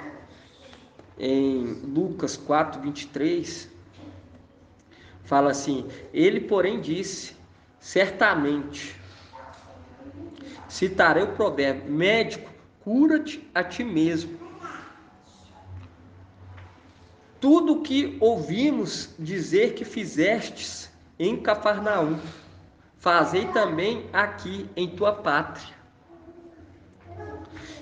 em Lucas 4:23, fala assim: ele, porém, disse: certamente, citarei o provérbio, médico, cura-te a ti mesmo. Tudo o que ouvimos dizer que fizestes em Cafarnaum, fazei também aqui em tua pátria.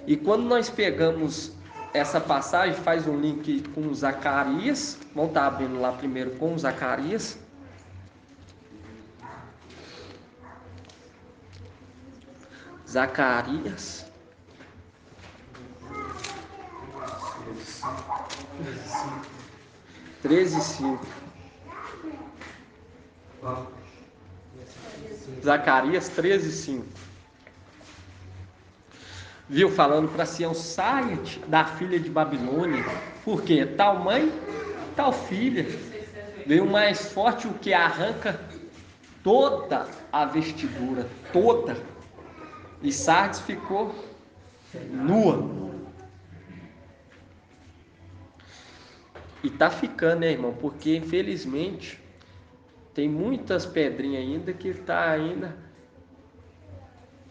E quando nós pegamos essa passagem, faz um link com Zacarias. Vamos estar abrindo lá primeiro com Zacarias. Zacarias 13:5. Zacarias 13:5. Viu? Falando para Sião: saia-te da filha de Babilônia, porque tal mãe, tal filha. Veio mais forte o que arranca toda a vestidura, toda. E Sardes ficou nua. E tá ficando, né, irmão? Porque infelizmente tem muitas pedrinhas ainda que tá ainda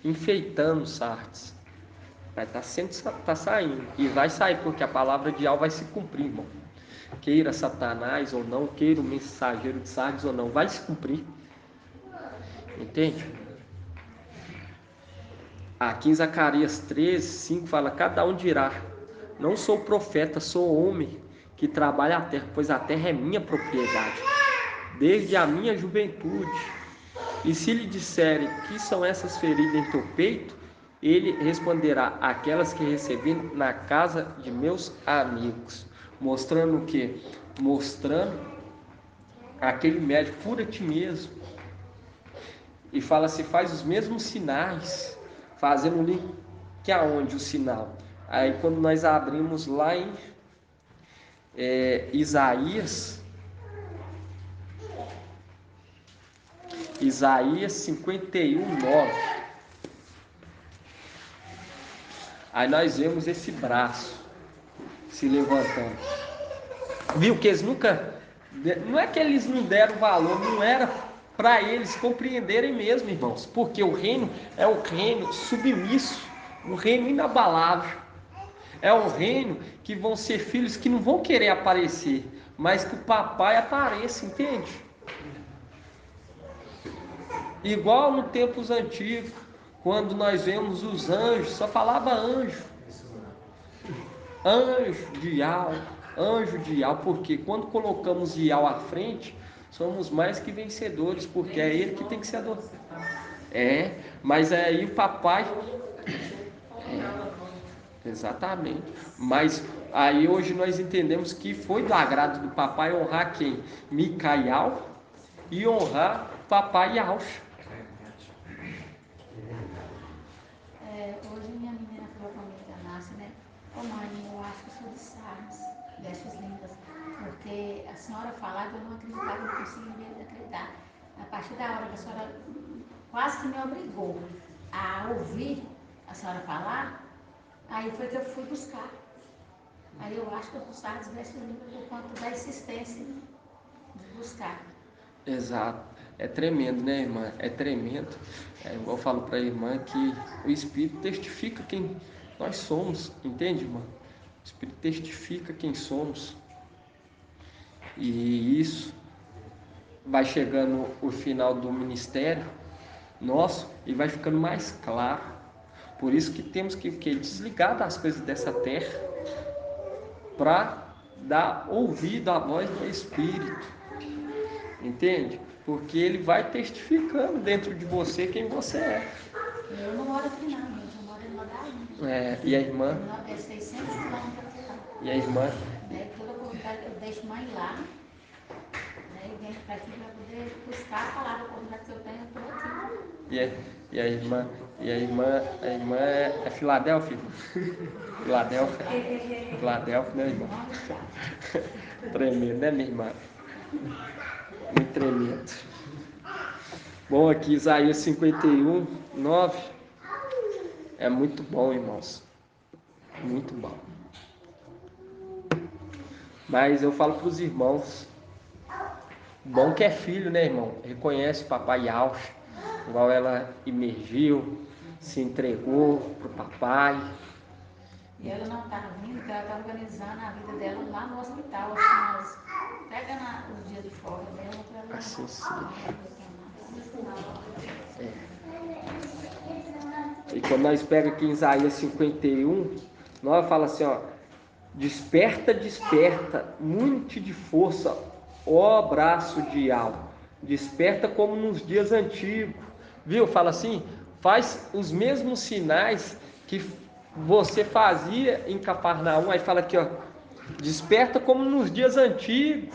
enfeitando Sardes. Vai tá saindo. E vai sair, porque a palavra de Yahweh vai se cumprir, irmão. Queira Satanás ou não, queira o mensageiro de Sardes ou não, vai se cumprir. Entende? Aqui em Zacarias 13:5 fala: cada um dirá: não sou profeta, sou homem que trabalha a terra, pois a terra é minha propriedade, desde a minha juventude. E se lhe disserem: que são essas feridas em teu peito? ele responderá: aquelas que recebi na casa de meus amigos. Mostrando o quê? Mostrando aquele médico, cura a ti mesmo. E fala assim, faz os mesmos sinais, fazendo um link que aonde o sinal. Aí quando nós abrimos lá em Isaías 51:9. Aí nós vemos esse braço se levantando. Viu que eles nunca... Não é que eles não deram valor, não era para eles compreenderem mesmo, irmãos. Porque o reino é um reino submisso, um reino inabalável. É um reino que vão ser filhos que não vão querer aparecer, mas que o papai apareça, entende? Igual nos tempos antigos, quando nós vemos os anjos, só falava anjo. Anjo de Ial, anjo de Ial, porque quando colocamos Ial à frente, somos mais que vencedores, porque é ele que tem que ser adorado. Mas aí o papai... exatamente. Mas aí hoje nós entendemos que foi do agrado do papai honrar quem? Micaial e honrar papai Yaush. Hoje minha menina falou para mim que nasce, né? Ô mãe, eu acho que eu sou de Sarnes, vestes lindas, porque a senhora falava, eu não acreditava, não conseguia acreditar. A partir da hora que a senhora quase que me obrigou a ouvir a senhora falar, aí foi que eu fui buscar. Aí eu acho que eu buscava as vestes lindas por conta da insistência de buscar. Exato. É tremendo, né, irmã? É tremendo. Eu falo para a irmã que o Espírito testifica quem nós somos, entende, irmã? O Espírito testifica quem somos. E isso vai chegando o final do ministério nosso e vai ficando mais claro. Por isso que temos que desligar das coisas dessa terra para dar ouvido à voz do Espírito. Entende? Porque ele vai testificando dentro de você quem você é. Eu não moro aqui não, gente. Eu moro em Ladainha. E a irmã? É 600 quilômetros aqui. E a irmã? Toda oportunidade eu deixo mãe lá. E venho para aqui para poder buscar a palavra, a oportunidade que eu tenho, eu estou aqui. E a irmã? A irmã é Filadélfia? Filadélfia? Filadélfia, né, irmã? Tremendo, né, minha irmã? Muito tremendo. Bom, aqui Isaías 51:9 é muito bom, irmãos. Muito bom. Mas eu falo para os irmãos, bom que é filho, né, irmão? Reconhece o papai Yaush, igual ela emergiu, se entregou pro papai. E ela não estava vindo, porque ela estava organizando a vida dela lá no hospital, assim, nós pega os dias de folga dela para ela. Assim, sim. E quando nós pegamos aqui em Isaías 51:9, fala assim, ó: desperta, desperta, muito de força, ó braço de Ial, desperta como nos dias antigos. Viu? Fala assim, faz os mesmos sinais que você fazia em Cafarnaum. Aí fala aqui, ó: desperta como nos dias antigos,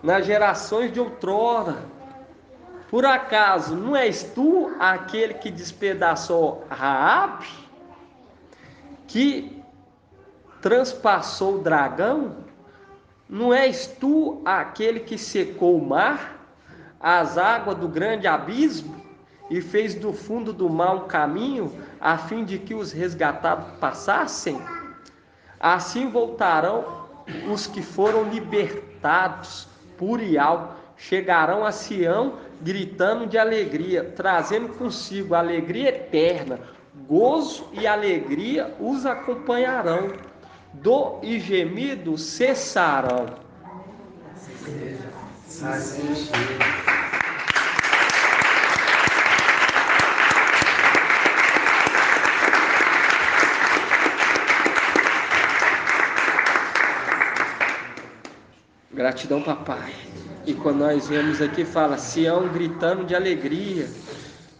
nas gerações de outrora. Por acaso não és tu aquele que despedaçou Raabe, que transpassou o dragão? Não és tu aquele que secou o mar, as águas do grande abismo, e fez do fundo do mar um caminho, a fim de que os resgatados passassem? Assim voltarão os que foram libertados por Ial, chegarão a Sião gritando de alegria, trazendo consigo alegria eterna, gozo e alegria os acompanharão, dor e gemido cessarão. Assim seja. Gratidão, papai. E quando nós vemos aqui, fala Sião gritando de alegria.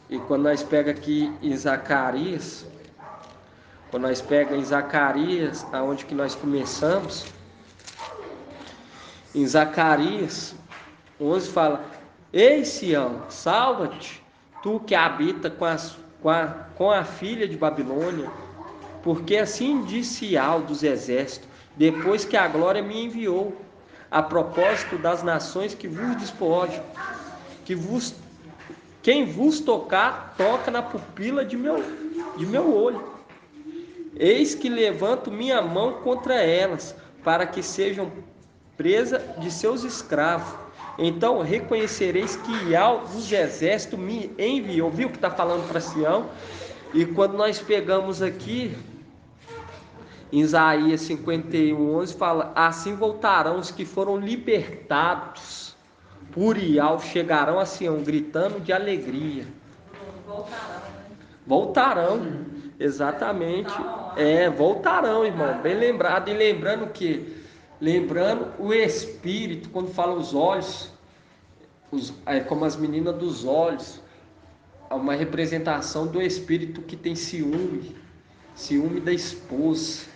E quando nós pega aqui em Zacarias, quando nós pega em Zacarias, aonde que nós começamos, em Zacarias 11 fala: Ei, Sião, salva-te, tu que habita com a filha de Babilônia, porque assim disse Yahweh dos exércitos, depois que a glória me enviou, a propósito das nações que vos despojam, quem vos tocar, toca na pupila de meu olho. Eis que levanto minha mão contra elas, para que sejam presa de seus escravos. Então reconhecereis que Yahweh dos exércitos me enviou. Viu que está falando para Sião? E quando nós pegamos aqui em Isaías 51:11, fala: assim voltarão os que foram libertados por Yahweh, chegarão a Sião gritando de alegria. Voltarão, exatamente. Voltarão, irmão, bem lembrado. E lembrando que, lembrando o Espírito, quando fala os olhos, como as meninas dos olhos, uma representação do Espírito que tem ciúme da esposa,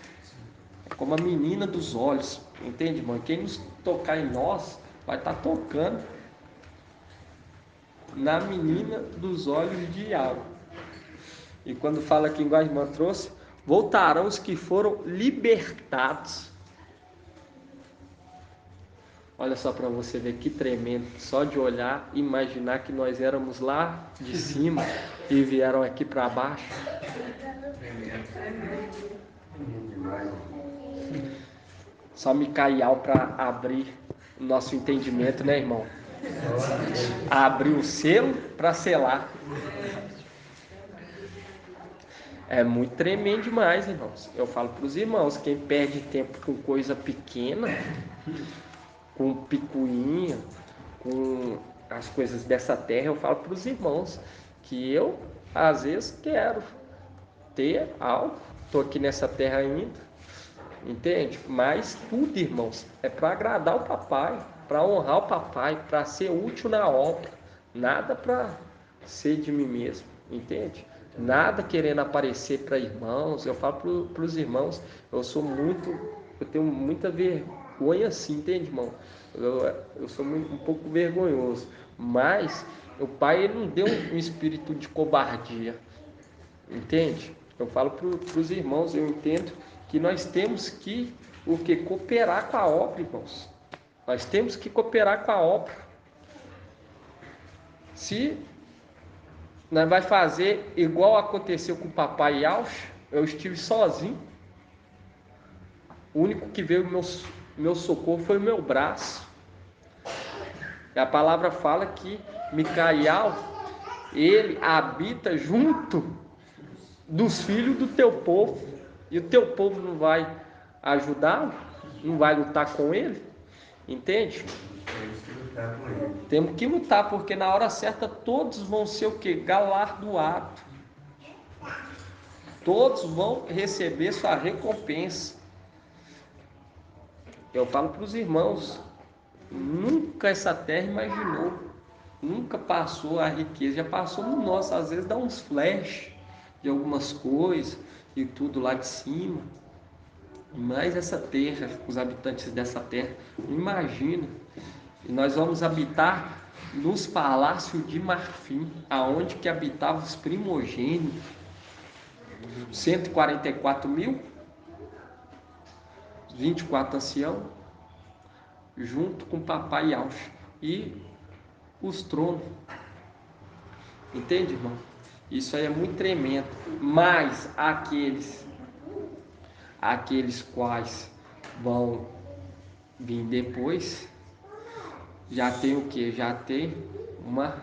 como a menina dos olhos, entende, irmão? Quem nos tocar em nós, vai estar tocando na menina dos olhos de Yahweh. E quando fala aqui, igual a irmã trouxe, voltarão os que foram libertados. Olha só para você ver que tremendo, só de olhar, imaginar que nós éramos lá de cima e vieram aqui para baixo. Só Micael para abrir o nosso entendimento, né, irmão? Abrir o selo para selar. É muito tremendo demais, irmãos. Eu falo para os irmãos, quem perde tempo com coisa pequena, com picuinha, com as coisas dessa terra, eu falo para os irmãos que eu, às vezes, quero ter algo. Estou aqui nessa terra ainda, entende? Mas tudo, irmãos, é para agradar o papai, para honrar o papai, para ser útil na obra. Nada para ser de mim mesmo, entende? Nada querendo aparecer para irmãos. Eu falo para os irmãos, eu tenho muita vergonha assim, entende, irmão? Eu sou um pouco vergonhoso, mas o pai, ele não deu um espírito de cobardia, entende? Eu falo para os irmãos, eu entendo que nós temos que cooperar com a obra, irmãos. Nós temos que cooperar com a obra. Se nós vai fazer igual aconteceu com o papai Yauch, eu estive sozinho. O único que veio meu socorro foi o meu braço. E a palavra fala que Micael, ele habita junto dos filhos do teu povo. E o teu povo não vai ajudá-lo? Não vai lutar com ele? Entende? Temos que lutar, porque na hora certa todos vão ser o quê? Galardoados. Todos vão receber sua recompensa. Eu falo para os irmãos, nunca essa terra imaginou, nunca passou a riqueza, já passou no nosso, às vezes dá uns flash de algumas coisas e tudo lá de cima, mas essa terra, os habitantes dessa terra, não imaginam. E nós vamos habitar nos palácios de marfim, aonde que habitavam os primogênitos, 144 mil, 24 anciãos, junto com o papai Yauch e os tronos. Entende, irmão? Isso aí é muito tremendo. Mas aqueles quais vão vir depois, já tem o que? Já tem uma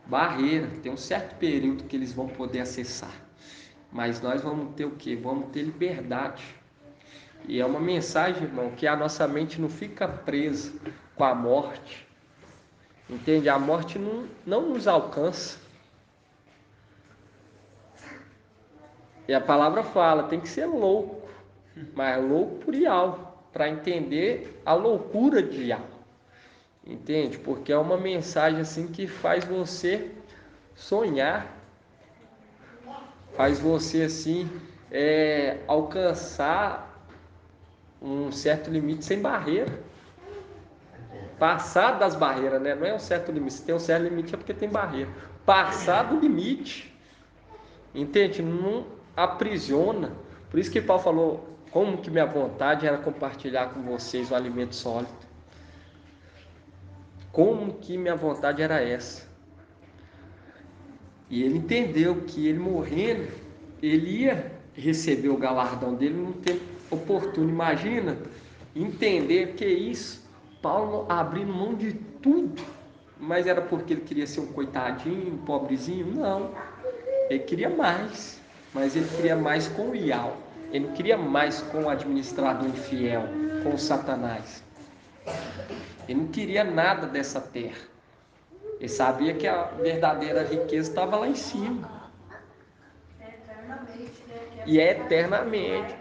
barreira, tem um certo período que eles vão poder acessar. Mas nós vamos ter o que? Vamos ter liberdade. E é uma mensagem, irmão, que a nossa mente não fica presa com a morte. Entende? A morte não nos alcança. E a palavra fala, tem que ser louco, mas louco por Yahweh, para entender a loucura de Yahweh. Entende? Porque é uma mensagem assim que faz você sonhar faz você assim alcançar um certo limite sem barreira. Passar das barreiras, né? Não é um certo limite. Se tem um certo limite é porque tem barreira. Passar do limite, entende? Não aprisiona. Por isso que Paulo falou, como que minha vontade era compartilhar com vocês o alimento sólido. Como que minha vontade era essa. E ele entendeu que ele morrendo, ele ia receber o galardão dele num tempo oportuno. Imagina, entender que isso, Paulo abrindo mão de tudo, mas era porque ele queria ser um coitadinho, um pobrezinho? Não, ele queria mais, mas ele queria mais com o Ial, ele não queria mais com o administrador infiel, com o Satanás. Ele não queria nada dessa terra. Ele sabia que a verdadeira riqueza estava lá em cima. E é eternamente.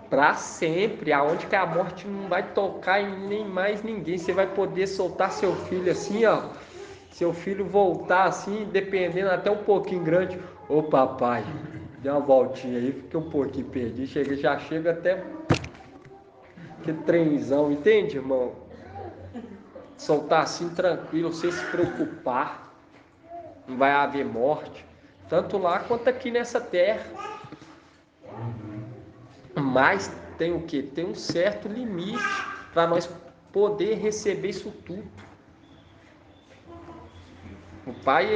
Para sempre. Aonde que a morte não vai tocar em nem mais ninguém. Você vai poder soltar seu filho assim, ó. Seu filho voltar assim, dependendo até um pouquinho grande. Ô papai, dê uma voltinha aí, fiquei um pouquinho perdido. Já chega até que trenzão, entende, irmão? Soltar assim tranquilo, sem se preocupar. Não vai haver morte, tanto lá quanto aqui nessa terra. Mas tem o que? Tem um certo limite para nós poder receber isso tudo. O Pai,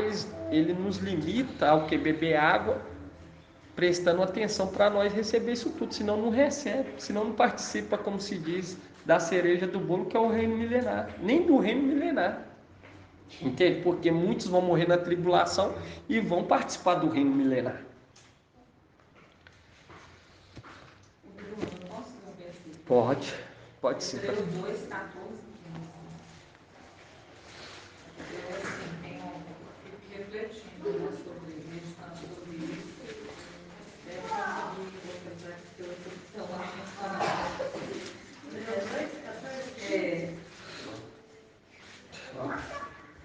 ele nos limita ao que? Beber água, prestando atenção para nós receber isso tudo, senão não recebe, senão não participa, como se diz, da cereja do bolo, que é o reino milenar, nem do reino milenar. Entende? Porque muitos vão morrer na tribulação e vão participar do reino milenar. Pode sim. Hebreus 2, 14, 15. Eu, assim, fico refletindo sobre, meditando sobre isso. Deve estar muito apesar de que eu estou tão atencionada.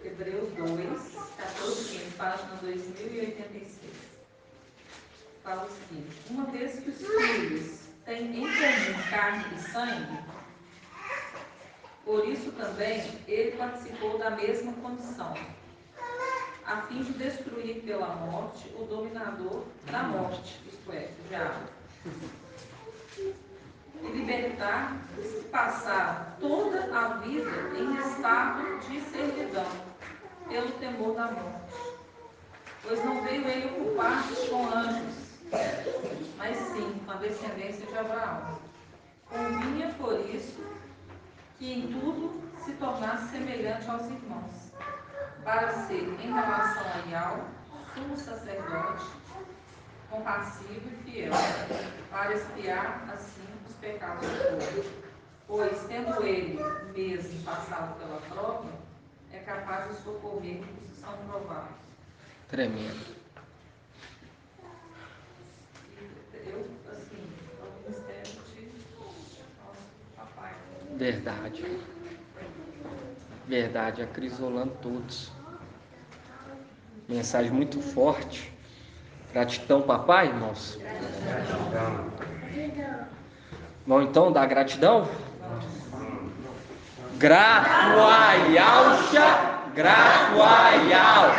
Hebreus 2, 14, 15, página 2086. Fala o seguinte: uma vez que os filhos têm em comum carne e sangue, por isso também ele participou da mesma condição, a fim de destruir pela morte o dominador da morte, isto é, o diabo, e libertar os que passaram toda a vida em estado de servidão, pelo temor da morte. Pois não veio ele ocupar-se com anjos, mas sim com a descendência de Abraão. Convinha, por isso, que em tudo se tornasse semelhante aos irmãos, para ser, em relação a Ial, sumo sacerdote, compassivo e fiel, para expiar, assim, os pecados do povo. Pois, tendo ele mesmo passado pela prova, é capaz de socorrer os que são provados. Tremendo. Eu, assim, ao ministério de nosso papai. Verdade, acrisolando todos. Mensagem muito forte. Gratidão, papai, irmãos. Vamos então dar gratidão? Grato a Yalcha, grato a Yal,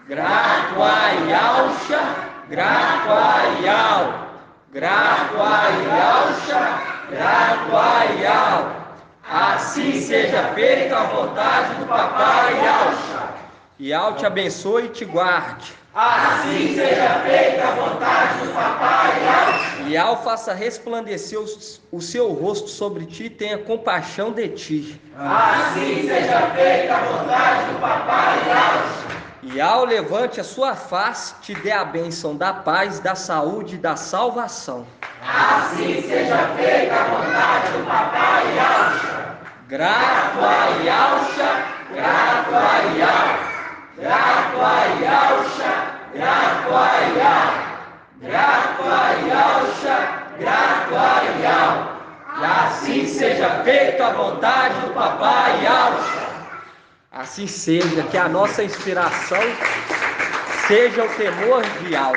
grato a Yalcha, grato a Yal, grato a Yalcha, grato a Yal. Assim seja feita a vontade do papai Yalcha. Yal te abençoe e te guarde. Assim seja feita a vontade do papai Yalcha. Yal faça resplandecer o seu rosto sobre ti e tenha compaixão de ti. Assim seja feita a vontade do papai Yalcha. Yal levante a sua face, te dê a bênção da paz, da saúde e da salvação. Assim seja feita a vontade do papai Yalcha. Grato a Yalcha, grato a Yal. Grato a Yalcha, grato a Yal. Grato a Yalcha, grato a Yal. E assim seja feita a vontade do papai Yalcha. Assim seja, que a nossa inspiração seja o temor de Yal.